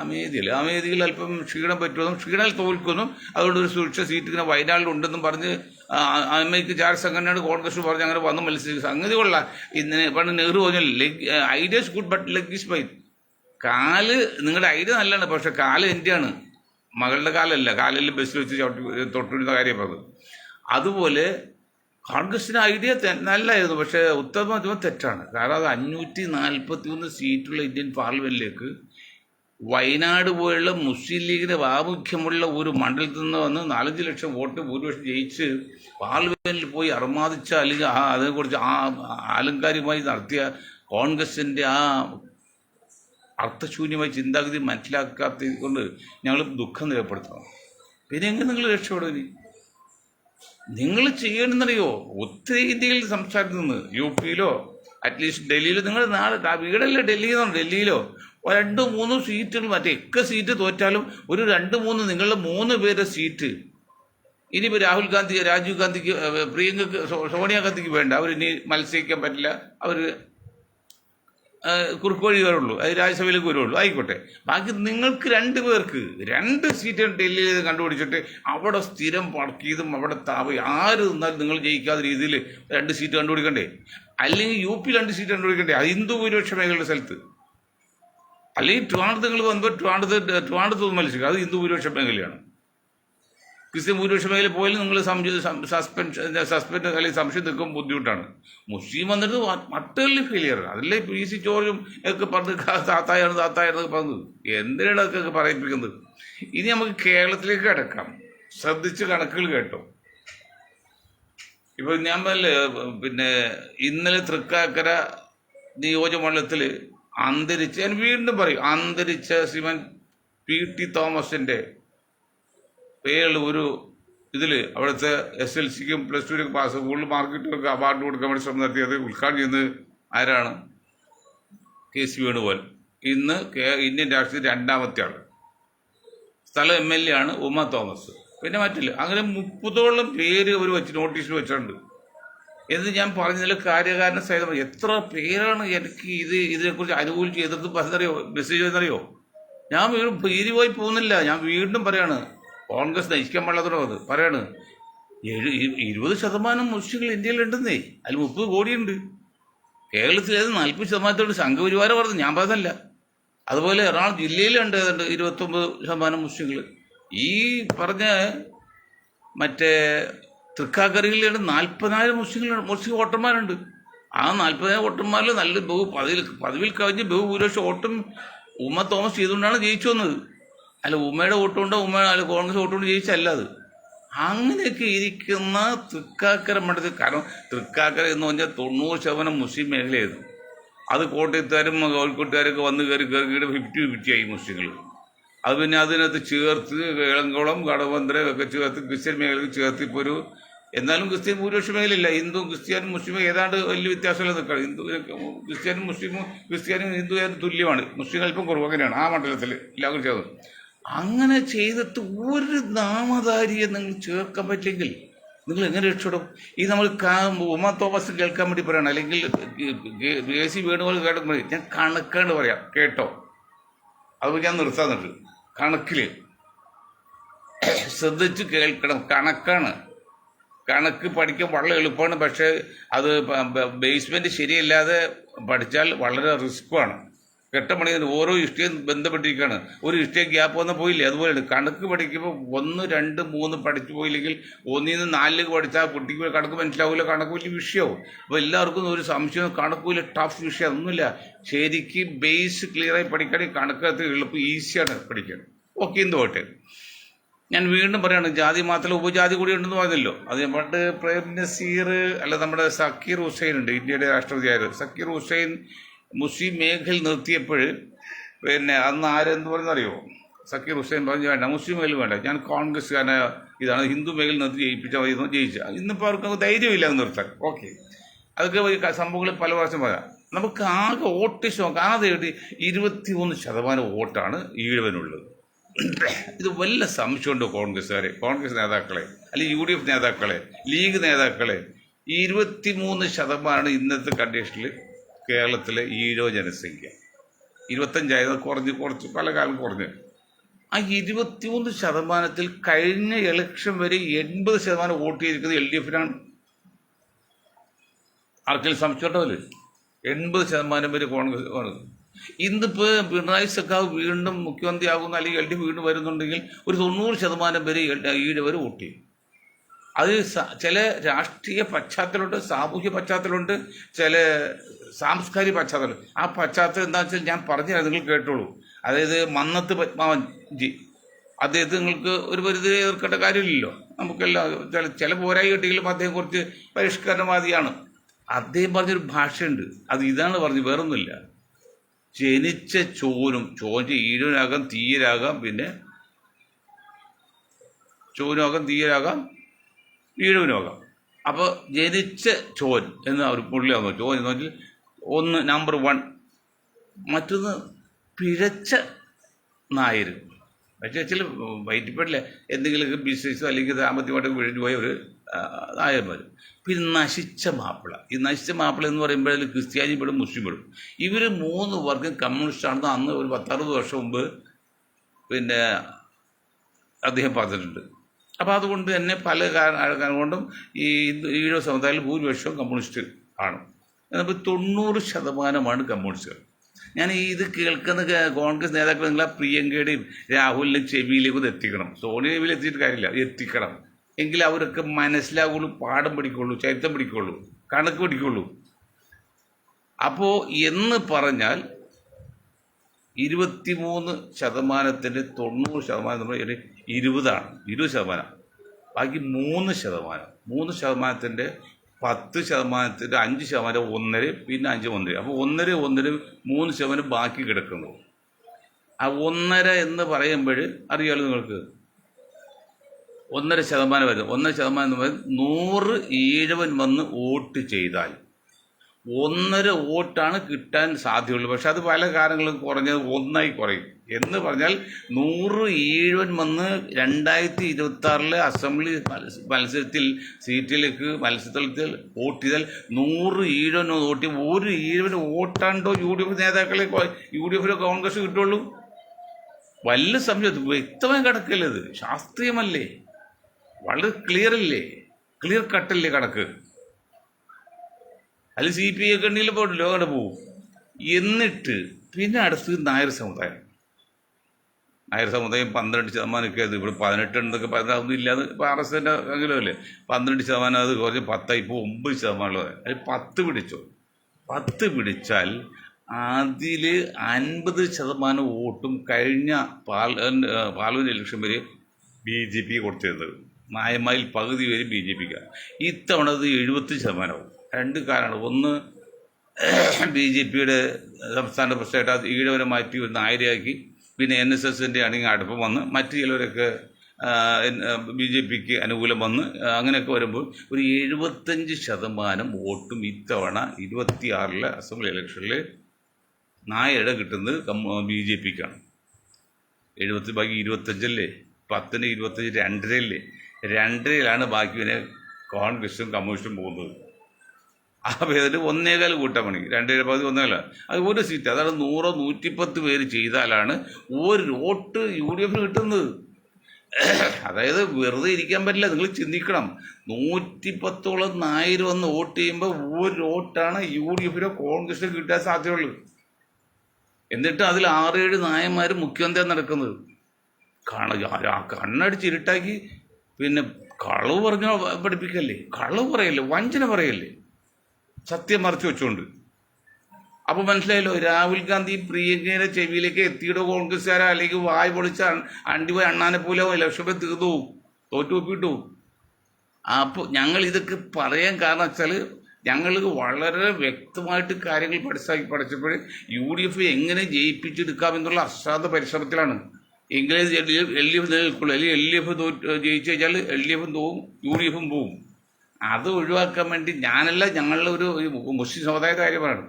അമേധിയിൽ അല്പം ക്ഷീണം പറ്റുമെന്നും ക്ഷീണൽ തോൽക്കുമെന്നും അതുകൊണ്ട് ഒരു സുരക്ഷ സീറ്റ് ഇങ്ങനെ വയനാട്ടിലുണ്ടെന്നും പറഞ്ഞ് അമേരിക്ക ചാരസംഘടനയാണ് കോൺഗ്രസ് പറഞ്ഞ് അങ്ങനെ വന്ന് മത്സരിക്കും. സംഗതി കൊള്ളാം. ഇന്ന് പണ്ട് നെഹ്റു പറഞ്ഞു, ideas good but leg is fine. കാല് നിങ്ങളുടെ ഐഡിയ നല്ലതാണ്, പക്ഷെ കാല് എൻ്റെയാണ്, മകളുടെ കാലല്ല. കാലിൽ ബസ്സിൽ വെച്ച് തൊട്ടിരുന്ന കാര്യം പറഞ്ഞത്. അതുപോലെ കോൺഗ്രസിന് ഐഡിയ നല്ലതായിരുന്നു, പക്ഷേ ഉത്തരവാദിത്വം തെറ്റാണ്. കാരണം അത് 543 സീറ്റുള്ള ഇന്ത്യൻ പാർലമെന്റിലേക്ക് വയനാട് പോലുള്ള മുസ്ലിം ലീഗിന് പ്രാമുഖ്യമുള്ള ഒരു മണ്ഡലത്തിൽ നിന്ന് വന്ന് 4-5 ലക്ഷം വോട്ട് ഭൂരിപക്ഷം ജയിച്ച് പാർലമെന്റിൽ പോയി അർമാദിച്ച അല്ലെങ്കിൽ അതിനെക്കുറിച്ച് ആലങ്കാരികമായി നടത്തിയ കോൺഗ്രസിന്റെ ആ അർത്ഥശൂന്യമായ ചിന്താഗതി മനസ്സിലാക്കാത്തത് കൊണ്ട് ഞങ്ങൾ ദുഃഖം രേഖപ്പെടുത്തണം. പിന്നെ എങ്ങനെ നിങ്ങൾ രക്ഷപ്പെടും? നിങ്ങൾ ചെയ്യണമെന്നറിയോ? ഉത്തരേന്ത്യയിൽ സംസ്ഥാനത്ത് UPയിലോ അറ്റ്ലീസ്റ്റ് ഡൽഹിയിലോ, നിങ്ങൾ വീടല്ലേ ഡൽഹിയിലോ 2-3 സീറ്റുകൾ, മറ്റേ സീറ്റ് തോറ്റാലും ഒരു 2-3 നിങ്ങളുടെ 3 പേരുടെ സീറ്റ് ഇനിയിപ്പോൾ രാഹുൽ ഗാന്ധി, രാജീവ് ഗാന്ധിക്ക്, പ്രിയങ്കക്ക്, സോണിയാഗാന്ധിക്ക് വേണ്ട, അവരിനി മത്സരിക്കാൻ പറ്റില്ല, അവർ കുറുക്ക് വഴി വരുള്ളൂ, അത് രാജ്യസഭയിലേക്ക് വരുള്ളൂ, ആയിക്കോട്ടെ. ബാക്കി നിങ്ങൾക്ക് 2 പേർക്ക് 2 സീറ്റ് ഡൽഹിയിൽ കണ്ടുപിടിച്ചിട്ട് അവിടെ സ്ഥിരം പടക്കിയതും അവിടെ ആര് നിന്നാലും നിങ്ങൾ ജയിക്കാത്ത രീതിയിൽ 2 സീറ്റ് കണ്ടുപിടിക്കണ്ടേ? അല്ലെങ്കിൽ UP 2 സീറ്റ് കണ്ടുപിടിക്കണ്ടേ? അത് ഹിന്ദു ഭൂരിപക്ഷ മേഖലയുടെ സ്ഥലത്ത്. അല്ലെങ്കിൽ ട്രിവാൻഡ്രത്ത് നിങ്ങൾ വന്നപ്പോൾ ട്രിവാൻഡ്രത്ത് മത്സരിക്കുക, അത് ഹിന്ദു ഭൂരിപക്ഷ മേഖലയാണ്. ക്രിസ്ത്യൻ ഭൂരിപക്ഷ മേഖല പോയാലും നിങ്ങൾ സസ്പെൻഡ് അല്ലെങ്കിൽ സംശയം നിൽക്കുമ്പോൾ ബുദ്ധിമുട്ടാണ്. മുസ്ലിം വന്നിട്ട് അട്ടർലി ഫെയിലിയർ. അതിലെ PC ജോർജും ഒക്കെ പറഞ്ഞ് താത്തായാണ് പറഞ്ഞത്. എന്തിനാണ് അതൊക്കെ പറയിപ്പിക്കുന്നത്? ഇനി നമുക്ക് കേരളത്തിലേക്ക് കിടക്കാം. ശ്രദ്ധിച്ച് കണക്കുകൾ കേട്ടോ. ഇപ്പൊ ഞാൻ പിന്നെ ഇന്നലെ തൃക്കാക്കര നിയോജകമണ്ഡലത്തിൽ ഞാൻ വീണ്ടും പറയും, അന്തരിച്ച ശ്രീമാൻ PT തോമസിന്റെ പേരിൽ ഒരു ഇതിൽ അവിടുത്തെ SLCക്കും +2 പാസ് കൂടുതൽ മാർക്കിട്ടവർക്ക് അവാർഡ് കൊടുക്കാൻ വേണ്ടി ശ്രമം നടത്തിയത് ഉദ്ഘാടനം ചെയ്യുന്നത് ആരാണ്? KC വേണുഗോപാൽ. ഇന്ന് ഇന്ത്യൻ രാഷ്ട്രീയത്തിൽ 2ാമത്തെ ആൾ. സ്ഥലം MLA ആണ് ഉമ തോമസ്. പിന്നെ മറ്റില്ല. അങ്ങനെ 30ഓളം പേര് അവർ വെച്ച് നോട്ടീസിൽ വെച്ചിട്ടുണ്ട്. എന്ന് ഞാൻ പറഞ്ഞതിൽ കാര്യകാരണ സഹിതം എത്ര പേരാണ് എനിക്ക് ഇതിനെക്കുറിച്ച് അനുകൂലിച്ച് എതിർത്ത് പറഞ്ഞറിയോ, മെസ്സേജ് എന്നറിയോ? ഞാൻ ഭീരുവായി പോകുന്നില്ല. ഞാൻ വീണ്ടും പറയാണ്, കോൺഗ്രസ് നയിക്കാൻ പാടില്ലാത്തത് പറയാണ്. 20% മുസ്ലിങ്ങൾ ഇന്ത്യയിലുണ്ടെന്നേ. അതിൽ 30 കോടിയുണ്ട്. കേരളത്തിലേത് 40% സംഘപരിവാരം പറഞ്ഞു, ഞാൻ പറഞ്ഞല്ല. അതുപോലെ എറണാകുളം ജില്ലയിലുണ്ട് 29% മുസ്ലിങ്ങൾ. ഈ പറഞ്ഞ മറ്റേ തൃക്കാക്കരയിലാണ് 40,000 മുസ്ലിം വോട്ടർമാരുണ്ട്. ആ 40,000 വോട്ടർമാരിൽ നല്ല പദവിയിൽ കവിഞ്ഞ് ബഹുഭൂരിപക്ഷം വോട്ടും ഉമ തോമസ് ചെയ്തുകൊണ്ടാണ് ജയിച്ചു വന്നത്. അല്ല ഉമ്മയുടെ വോട്ടുകൊണ്ടോ അല്ല കോൺഗ്രസ് വോട്ടുകൊണ്ട് ജയിച്ചല്ല അത്. അങ്ങനെയൊക്കെ ഇരിക്കുന്ന തൃക്കാക്കര മണ്ഡലത്തിൽ, കാരണം തൃക്കാക്കര എന്ന് പറഞ്ഞാൽ 90% മുസ്ലിം മേഖലയായിരുന്നു. അത് കോട്ടയത്തുകാരും കോഴിക്കോട്ടുകാരൊക്കെ വന്ന് കയറി 50-50 ആയി മുസ്ലിങ്ങൾ. അത് പിന്നെ അതിനകത്ത് ചേർത്ത് ഇളംകുളം, കടവന്ത്ര ഒക്കെ ചേർത്ത് ക്രിസ്ത്യൻ മേഖലയിൽ ചേർത്ത് ഇപ്പോൾ ഒരു, എന്നാലും ക്രിസ്ത്യൻ ഭൂരിപക്ഷ മേഖലയില്ല. ഹിന്ദു ക്രിസ്ത്യാനും മുസ്ലിമും ഏതാണ്ട് വലിയ വ്യത്യാസമില്ല നിൽക്കണം. ക്രിസ്ത്യാനും മുസ്ലിമും ക്രിസ്ത്യാനും ഹിന്ദുവാനും തുല്യമാണ്. മുസ്ലിം അല്പം കുറവ്. അങ്ങനെയാണ് ആ മണ്ഡലത്തിൽ എല്ലാവരും ചേർന്ന്. അങ്ങനെ ചെയ്തിട്ട് ഒരു നാമധാരിയെ നിങ്ങൾ ചേർക്കാൻ പറ്റില്ലെങ്കിൽ നിങ്ങൾ എങ്ങനെ രക്ഷപ്പെടും? ഈ നമ്മൾ ഉമ തോമസ് കേൾക്കാൻ വേണ്ടി പറയണം, അല്ലെങ്കിൽ KC വേണുഗോപാൽ കേട്ടാൽ മതി. ഞാൻ കണക്കാണ്ട് പറയാം, കേട്ടോ. അത് ഞാൻ നിർത്താന്നിട്ട് കണക്കിൽ ശ്രദ്ധിച്ച് കേൾക്കണം. കണക്ക് പഠിക്കാൻ വളരെ എളുപ്പമാണ്. പക്ഷേ അത് ബേസ്മെൻറ്റ് ശരിയല്ലാതെ പഠിച്ചാൽ വളരെ റിസ്ക്കുമാണ്. കെട്ടമണിന്ന് ഓരോ ഇഷ്ടയും ബന്ധപ്പെട്ടിരിക്കുകയാണ്. ഒരു ഇഷ്ടം ഗ്യാപ്പ് വന്നാൽ പോയില്ലേ, അതുപോലെയാണ് കണക്ക് പഠിക്കുമ്പോൾ 1, 2, 3 പഠിച്ചു പോയില്ലെങ്കിൽ 1 നിന്ന് 4 പഠിച്ചാൽ കുട്ടിക്ക് കണക്ക് മനസ്സിലാവില്ല. കണക്ക് വലിയ വിഷയമാവും. അപ്പോൾ എല്ലാവർക്കും ഒരു സംശയം, കണക്ക് വലിയ ടഫ് വിഷയം ഒന്നുമില്ല. ശരിക്ക് ബേസ് ക്ലിയറായി പഠിക്കുകയാണെങ്കിൽ കണക്കകത്ത് എളുപ്പം ഈസിയാണ് പഠിക്കാൻ. ഓക്കെ, എന്ത് പോട്ടെ. ഞാൻ വീണ്ടും പറയുകയാണ്, ജാതി മാത്രമല്ല ഉപജാതി കൂടി ഉണ്ടെന്ന് പറഞ്ഞല്ലോ. അത് പണ്ട് പ്രേം നസീർ അല്ല നമ്മുടെ സക്കീർ ഹുസൈൻ ഉണ്ട്, ഇന്ത്യയുടെ രാഷ്ട്രപതിയായത്. സക്കീർ ഹുസൈൻ മുസ്ലിം മേഖല നിർത്തിയപ്പോൾ പിന്നെ അന്ന് ആരെന്ത് പറയുന്നറിയോ? സക്കീർ ഹുസൈൻ പറഞ്ഞു വേണ്ട, മുസ്ലിം മേഖല വേണ്ട, ഞാൻ കോൺഗ്രസ്സുകാരനെ ഇതാണ്, ഹിന്ദു മേഖല നിർത്തി ജയിപ്പിച്ചാൽ ജയിച്ച. ഇന്നിപ്പോൾ അവർക്ക് ധൈര്യമില്ല എന്ന് നിർത്താൻ. ഓക്കെ, അതൊക്കെ സംഭവങ്ങൾ പല പ്രാവശ്യം പറയാം. നമുക്ക് ആകെ വോട്ട് നോക്കാം. ആദ്യം 21% വോട്ടാണ് ഈഴവനുള്ളത്. ഇത് വല്ല സംശയമുണ്ടോ കോൺഗ്രസ് നേതാക്കളെ, അല്ലെങ്കിൽ UDF നേതാക്കളെ, ലീഗ് നേതാക്കളെ? 23% ഇന്നത്തെ കണ്ടീഷനിൽ കേരളത്തിലെ ഈഴവ ജനസംഖ്യ. 25 കുറച്ച് പല കാലം കുറഞ്ഞ്. ആ 23%-ൽ കഴിഞ്ഞ ഇലക്ഷൻ വരെ 80% വോട്ട് ചെയ്തിരിക്കുന്നത് LDF-നാണ്. ആർക്കെങ്കിലും സംശയമുണ്ടാവില്ലേ? 80% വരെ കോൺഗ്രസ് ആണ്. ഇന്നിപ്പോൾ പിണറായി സഖാവ് വീണ്ടും മുഖ്യമന്ത്രിയാകുന്ന, അല്ലെങ്കിൽ LDF വീണ്ടും വരുന്നുണ്ടെങ്കിൽ ഒരു 90% വരെ ഈഴവർ വോട്ട് ചെയ്യും. അത് ചില രാഷ്ട്രീയ പശ്ചാത്തലമുണ്ട്, സാമൂഹ്യ പശ്ചാത്തലമുണ്ട്, ചില സാംസ്കാരിക പശ്ചാത്തലം. ആ പശ്ചാത്തലം എന്താണെന്ന് വെച്ചാൽ ഞാൻ പറഞ്ഞുതരാം, നിങ്ങൾ കേട്ടോളൂ. അതായത് മന്നത്ത് പത്മാവൻജി, അദ്ദേഹത്തെ നിങ്ങൾക്ക് ഒരു പരിധി എതിർക്കേണ്ട കാര്യമില്ലല്ലോ. നമുക്കെല്ലാം ചില പോരായി കിട്ടിയെങ്കിലും അദ്ദേഹം കുറച്ച് പരിഷ്കരണവാദിയാണ്. അദ്ദേഹം പറഞ്ഞൊരു ഭാഷയുണ്ട്, അത് ഇതാണ് പറഞ്ഞു, വേറൊന്നുമില്ല. ജനിച്ച ചോനും ഈഴവനാകാം, തീയരാകാം, പിന്നെ ചോനുമാകാം, തീയരാകാം, ഈഴവനുമാകാം. അപ്പോൾ ജനിച്ച ചോൻ എന്ന് അവർ പുള്ളിയാകുന്നു. ചോൻ എന്ന് പറഞ്ഞാൽ ഒന്ന് നമ്പർ 1. മറ്റൊന്ന് പിഴച്ച നായർ. പക്ഷേ ചില വയറ്റിപ്പെടില്ല, എന്തെങ്കിലുമൊക്കെ ബിസിനസ്സോ അല്ലെങ്കിൽ സാമ്പത്തികമായിട്ടൊക്കെ വിഴിഞ്ഞു പോയ ഒരു നായന്മാർ. പിന്നെ നശിച്ച മാപ്പിള. ഈ നശിച്ച മാപ്പിള എന്ന് പറയുമ്പോൾ അതിൽ ക്രിസ്ത്യാനി പെടും, മുസ്ലിം പെടും. ഇവർ 3 വർഗം കമ്മ്യൂണിസ്റ്റാണെന്ന് അന്ന് ഒരു 10-60 വർഷം മുമ്പ് പിന്നെ അദ്ദേഹം പറഞ്ഞിട്ടുണ്ട്. അപ്പോൾ അതുകൊണ്ട് തന്നെ പല കാരണം കൊണ്ടും ഈ ഈഴവ സമുദായത്തിൽ ഭൂരിപക്ഷവും കമ്മ്യൂണിസ്റ്റ് ആണ്. അപ്പോൾ 90% കമ്മ്യൂണിസ്റ്റുകൾ. ഞാൻ ഇത് കേൾക്കുന്ന കോൺഗ്രസ് നേതാക്കൾ നിങ്ങൾ ആ പ്രിയങ്കയുടെയും രാഹുലിൻ്റെയും ചെവിയിലേക്ക് ഒന്ന് എത്തിക്കണം. സോണിയ ചെവിയിൽ എത്തിയിട്ട് കാര്യമില്ല, എത്തിക്കണം. എങ്കിൽ അവരൊക്കെ മനസ്സിലാവുള്ളൂ, പാഠം പഠിക്കുള്ളൂ, ചരിത്രം പഠിക്കുള്ളൂ, കണക്ക് പഠിക്കുള്ളൂ. അപ്പോൾ എന്ന് പറഞ്ഞാൽ 23%-ൻ്റെ 90% നമ്മൾ 20ആണ്. 20%. ബാക്കി 3%. 10%-ൻ്റെ 5%, 1.5, പിന്നെ 5, 1. അപ്പോൾ 1.5, 3% ബാക്കി കിടക്കുന്നു. ആ 1.5 എന്ന് പറയുമ്പോൾ അറിയാമല്ലോ നിങ്ങൾക്ക്, 1.5% വരുന്നത്. 1.5% എന്ന് പറയുന്നത് 100 ഈഴവൻ വന്ന് വോട്ട് ചെയ്താൽ 1.5 വോട്ടാണ് കിട്ടാൻ സാധ്യതയുള്ളൂ. പക്ഷെ അത് പല കാരണങ്ങളും കുറഞ്ഞത് 1 കുറയും. എന്ന് പറഞ്ഞാൽ 100 ഈഴവൻ വന്ന് 2026 അസംബ്ലി മത്സരത്തിൽ വോട്ട് ചെയ്താൽ 100 ഈഴവൻ വോട്ട് ചെയ്യും. ഒരു ഈഴവന് വോട്ടാണ്ടോ UDF നേതാക്കളെ UDF കോൺഗ്രസ് കിട്ടുള്ളൂ? വല്ല സംശയം വ്യക്തമായി കണക്കല്ലേ? ഇത് ശാസ്ത്രീയമല്ലേ? വളരെ ക്ലിയർ കട്ടല്ലേ കണക്ക്? അതിൽ CPI ഒക്കെ ഉണ്ടെങ്കിൽ പോയിട്ടില്ലോ, അവിടെ പോവും. എന്നിട്ട് പിന്നെ അടുത്തത് നായർ സമുദായം. 12% അത് ഇവിടെ 18 എന്നൊക്കെ പറഞ്ഞാൽ ഇല്ലാതെ ഇപ്പോൾ RSൻ്റെ എങ്കിലും അല്ലേ 12%, അത് കുറച്ച് 10, ഇപ്പോൾ 9%. അതിൽ 10 പിടിച്ചോ. 10 പിടിച്ചാൽ അതിൽ 50% വോട്ടും കഴിഞ്ഞ പാർലമെൻറ്റ് ഇലക്ഷൻ വരെ BJP കൊടുത്തിരുന്നത്. നായന്മാരിൽ പകുതി പേര് BJPക്കാണ്. ഇത്തവണ അത് 75%. 2 കാരണമാണ്. ഒന്ന്, BJPയുടെ സംസ്ഥാന പ്രസിഡന്റ് അത് ഈഴവരെ മാറ്റി ഒരു നായരെയാക്കി. പിന്നെ NSSൻ്റെ ആണെങ്കിൽ അടുപ്പം വന്ന്, മറ്റു ചിലവരൊക്കെ BJPക്ക് അനുകൂലം വന്ന്, അങ്ങനെയൊക്കെ വരുമ്പോൾ ഒരു 75% വോട്ടും ഇത്തവണ 26 അസംബ്ലി ഇലക്ഷനിൽ നായരുടെ കിട്ടുന്നത് BJPക്കാണ്. 70 ബാക്കി 25 10-ന് 25 2.5 ബാക്കി പിന്നെ കോൺഗ്രസും കമ്മ്യൂണിസ്റ്റും പോകുന്നത്. ആ പേരിൽ 1.25 കൂട്ടാൻ പണി. 2.7 പകുതി 1.5. അത് ഒരു സീറ്റ്. അതാണ് 100-110 പേര് ചെയ്താലാണ് ഒരു വോട്ട് UDF കിട്ടുന്നത്. അതായത് വെറുതെ ഇരിക്കാൻ പറ്റില്ല. നിങ്ങൾ ചിന്തിക്കണം, 110ഓളം നായർ വന്ന് വോട്ട് ചെയ്യുമ്പോൾ ഒരു വോട്ടാണ് UDF കോൺഗ്രസിന് കിട്ടാൻ സാധ്യതയുള്ളൂ. എന്നിട്ട് അതിൽ 6-7 നായന്മാർ മുഖ്യമന്ത്രി നടക്കുന്നത്. കണ്ണടിച്ച് ഇരുട്ടാക്കി പിന്നെ കളവ് പറഞ്ഞ പഠിപ്പിക്കല്ലേ, കളവ് പറയല്ലേ, വഞ്ചന പറയല്ലേ, സത്യം മറച്ചു വെച്ചുകൊണ്ട്. അപ്പോൾ മനസ്സിലായല്ലോ, രാഹുൽ ഗാന്ധി പ്രിയങ്കയുടെ ചെവിയിലേക്ക് എത്തിയിടോ കോൺഗ്രസ്സുകാരാ, അല്ലെങ്കിൽ വായ് പൊളിച്ച അണ്ടിപോയി അണ്ണാനെ പോലെ ഇലക്ഷൻ തീർന്നു തോറ്റുപോയിട്ടു. അപ്പോൾ ഞങ്ങൾ ഇതൊക്കെ പറയാൻ കാരണം വെച്ചാൽ ഞങ്ങൾ വളരെ വ്യക്തമായിട്ട് കാര്യങ്ങൾ പഠിച്ചപ്പോൾ UDF എങ്ങനെ ജയിപ്പിച്ചെടുക്കാമെന്നുള്ള അസാധ പരിശ്രമത്തിലാണ്. എങ്കിലേ LDF നിലനിൽക്കുള്ളൂ. അല്ലെങ്കിൽ LDF ജയിച്ചു കഴിഞ്ഞാൽ LDF പോവും, UDF പോവും. അത് ഒഴിവാക്കാൻ വേണ്ടി ഞാനല്ല, ഞങ്ങളുടെ ഒരു മുസ്ലിം സമുദായത്തെ കാര്യമാണ്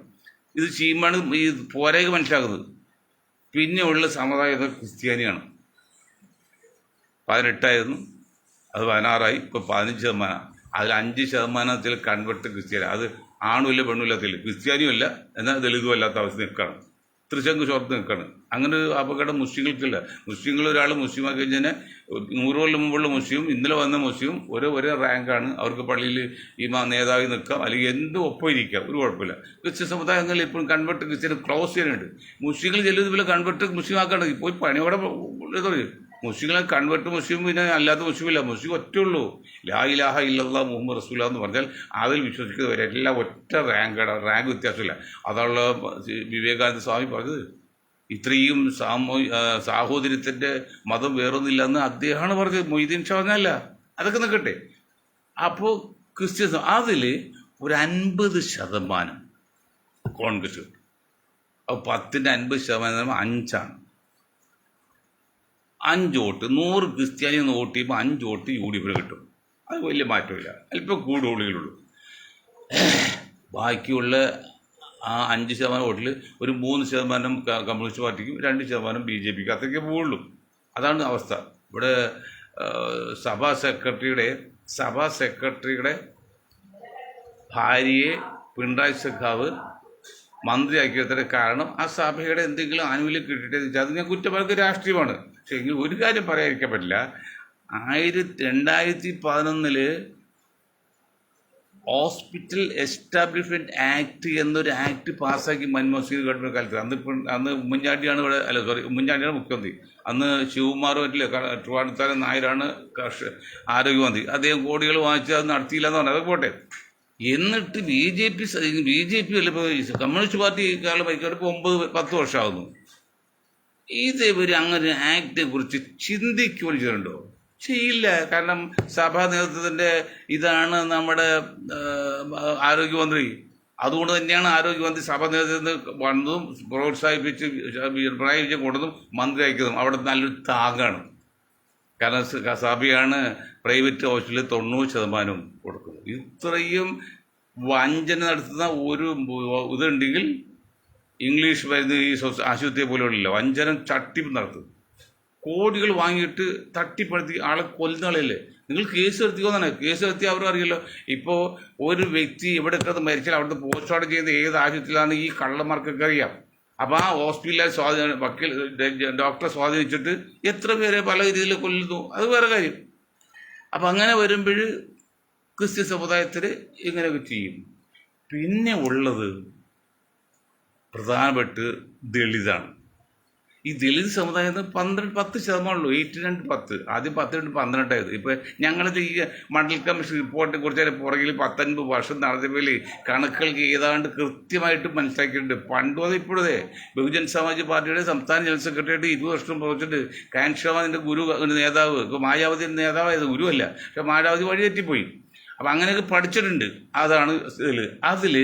ഇത് ചെയ്യുമ്പോഴാണ് ഈ പോരായ്മ മനസ്സിലാകുന്നത്. പിന്നെ ഉള്ള സമുദായം ക്രിസ്ത്യാനിയാണ്. 18 അത് 16 ഇപ്പോൾ 15%. അതിൽ 5% കൺവെർട്ട് ക്രിസ്ത്യാനി. അത് ആണുമില്ല പെണ്ണുമില്ലാത്തില്ല, ക്രിസ്ത്യാനിയും അല്ല എന്നാൽ ദളിതും അല്ലാത്ത അവസ്ഥ നിൽക്കുകയാണ്. തൃശങ്ക് ചോർത്ത് നിൽക്കുകയാണ്. അങ്ങനെ ഒരു അപകടം മുസ്ലിങ്ങൾക്കില്ല. മുസ്ലിങ്ങൾ ഒരാൾ മുസ്ലിമാക്കി കഴിഞ്ഞാൽ 100 കൊല്ലം മുമ്പുള്ള മുസ്ലിം ഇന്നലെ വന്ന മുസ്ലിം ഒരേ റാങ്കാണ്. അവർക്ക് പള്ളിയിൽ ഈ നേതാവ് നിൽക്കാം, അല്ലെങ്കിൽ എന്തും ഒപ്പം ഇരിക്കാം, ഒരു കുഴപ്പമില്ല. ക്രിസ്ത്യൻ സമുദായങ്ങളിൽ ഇപ്പോഴും കൺവെർട്ട് ക്രിസ്ത്യൻ ക്ലോസ് ചെയ്യാനുണ്ട്. മുസ്ലിങ്ങൾ ചെല്ലുന്നതുപോലെ കൺവെർട്ട് മുസ്ലിം ആക്കാണ്ട് പോയി പണിയോടെ മുസ്ലിങ്ങളെ കൺവെർട്ട് മുസ്ലിം പിന്നെ അല്ലാത്ത മുസ്ലിമില്ല. മുസ്ലിം ഒറ്റയുള്ളൂ. ലാ ഇലാഹ ഇല്ലല്ലാഹ് മുഹമ്മദ് റസൂലുള്ളാഹ് എന്ന് പറഞ്ഞാൽ അതിൽ വിശ്വസിക്കുന്നവരെല്ലാം ഒറ്റ റാങ്ക് വ്യത്യാസമില്ല. അതാണല്ലോ വിവേകാനന്ദ സ്വാമി പറഞ്ഞത്. ഇത്രയും സാഹോദര്യത്തിൻ്റെ മതം വേറൊന്നില്ല എന്ന് അദ്ദേഹമാണ് പറഞ്ഞത്. മൊയ്തീൻ ഷാ പറഞ്ഞല്ല. അതൊക്കെ നിൽക്കട്ടെ. അപ്പോൾ ക്രിസ്ത്യൻ അതിൽ ഒരു 50% കോൺഗ്രസ് കിട്ടും. അപ്പോൾ 10ൻ്റെ 50% 5ആണ്. 5 വോട്ട് 100 ക്രിസ്ത്യാനി വോട്ട് ചെയ്യുമ്പോൾ 5 വോട്ട് UDF കിട്ടും. അത് വലിയ മാറ്റമില്ല, അല്പം കൂടുതലുള്ളൂ. ബാക്കിയുള്ള ആ 5% വോട്ടിൽ ഒരു 3% കമ്മ്യൂണിസ്റ്റ് പാർട്ടിക്കും 2% BJPക്കും അത്രയ്ക്കേ പോവുള്ളൂ. അതാണ് അവസ്ഥ. ഇവിടെ സഭാ സെക്രട്ടറിയുടെ ഭാര്യയെ പിണറായി സഖാവ് മന്ത്രിയാക്കിയതിന് കാരണം ആ സഭയുടെ എന്തെങ്കിലും ആനുകൂല്യം കിട്ടിയിട്ടെന്ന് വെച്ചാൽ അത് ഞാൻ കുറ്റപ്പെടുത്തിയ രാഷ്ട്രീയമാണ്. പക്ഷെ എങ്കിൽ ഒരു കാര്യം പറയാതിരിക്കാൻ പറ്റില്ല. 2011 ഹോസ്പിറ്റൽ എസ്റ്റാബ്ലിഷ്മെൻറ്റ് ആക്ട് എന്നൊരു ആക്ട് പാസ്സാക്കി മൻമോഹൻ സിംഗ് ഗവൺമെൻറ് കാലത്ത്. അന്ന് ഉമ്മൻചാണ്ടിയാണ് ഉമ്മൻചാണ്ടിയാണ് മുഖ്യമന്ത്രി. അന്ന് ശിവകുമാർ പറ്റില്ല, ട്രിവാൻഡ്രത്താൻ നായരാണ് ആരോഗ്യമന്ത്രി. അദ്ദേഹം കോടികൾ വാങ്ങിച്ച് അത് നടത്തിയില്ല എന്ന് പറഞ്ഞാൽ അതൊക്കെ പോട്ടെ. എന്നിട്ട് BJP അല്ല, ഇപ്പോൾ കമ്മ്യൂണിസ്റ്റ് പാർട്ടി കാലം ഭരിക്കാറ് ഇപ്പോൾ 9-10 വർഷമാകുന്നു. ഇതേവർ അങ്ങനെ ആക്ടിനെ കുറിച്ച് ചിന്തിക്കുകയും ചെയ്തിട്ടുണ്ടോ? ചെയ്യില്ല. കാരണം സഭാ നേതൃത്വത്തിൻ്റെ ഇതാണ് നമ്മുടെ ആരോഗ്യമന്ത്രി. അതുകൊണ്ട് തന്നെയാണ് ആരോഗ്യമന്ത്രി സഭാ നേതൃത്വത്തിൽ വന്നതും പ്രോത്സാഹിപ്പിച്ച് പിണറായി വിജയൻ കൊണ്ടതും മന്ത്രി അയക്കുന്നതും. അവിടെ നല്ലൊരു താങ്ങാണ്. കാരണം സഭയാണ് പ്രൈവറ്റ് ഹോസ്പിറ്റലിൽ 90% കൊടുക്കുന്നത്. ഇത്രയും വഞ്ചന നടത്തുന്ന ഒരു ഇതുണ്ടെങ്കിൽ ഇംഗ്ലീഷ് മരുന്ന് ഈ ആശുപത്രിയെ പോലെയുള്ള വഞ്ചന തട്ടിപ്പ് നടത്തും. കോടികൾ വാങ്ങിയിട്ട് തട്ടിപ്പെടുത്തി ആളെ കൊല്ലുന്നളയല്ലേ. നിങ്ങൾ കേസ് എടുത്തിക്കോന്നാണ്. കേസ് എടുത്തി അവർ അറിയല്ലോ. ഇപ്പോൾ ഒരു വ്യക്തി എവിടെയൊക്കെ മരിച്ചാൽ അവിടുത്തെ പോസ്റ്റ്മോർട്ടം ചെയ്യുന്ന ഏത് ആശുപത്രിയിലാണ് ഈ കള്ളന്മാർക്കൊക്കെ അറിയാം. അപ്പോൾ ആ ഹോസ്പിറ്റലിലെ ഡോക്ടറെ സ്വാധീനിച്ചിട്ട് എത്ര പേരെ പല രീതിയിൽ കൊല്ലുന്നു, അത് വേറെ കാര്യം. അപ്പം അങ്ങനെ വരുമ്പോൾ ക്രിസ്ത്യൻ സമുദായത്തിൽ ഇങ്ങനെയൊക്കെ ചെയ്യും. പിന്നെ ഉള്ളത് പ്രധാനപ്പെട്ട ദളിതാണ്. ഈ ദളിത് സമുദായത്തിൽ 10% 8-2-10. ആദ്യം 10-12 ഇപ്പോൾ ഞങ്ങളത് ഈ മണ്ഡൽ കമ്മീഷൻ റിപ്പോർട്ടിനെ കുറിച്ച് പുറകിൽ 10-50 വർഷം നടത്തിയപ്പോൾ കണക്കുകൾക്ക് ഏതാണ്ട് കൃത്യമായിട്ട് മനസ്സിലാക്കിയിട്ടുണ്ട്. പണ്ടും അത് ഇപ്പോഴേ ബഹുജൻ സമാജ് പാർട്ടിയുടെ സംസ്ഥാന ജനറൽ സെക്രട്ടറിയായിട്ട് 20 വർഷം പ്രവർത്തിച്ചിട്ട് കാൻഷാവാദിൻ്റെ ഗുരു നേതാവ്, ഇപ്പോൾ മായാവതി നേതാവായത് ഗുരുവല്ല, പക്ഷെ മായാവതി വഴിതെറ്റിപ്പോയി. അപ്പം അങ്ങനെയൊക്കെ പഠിച്ചിട്ടുണ്ട്. അതാണ് അതിൽ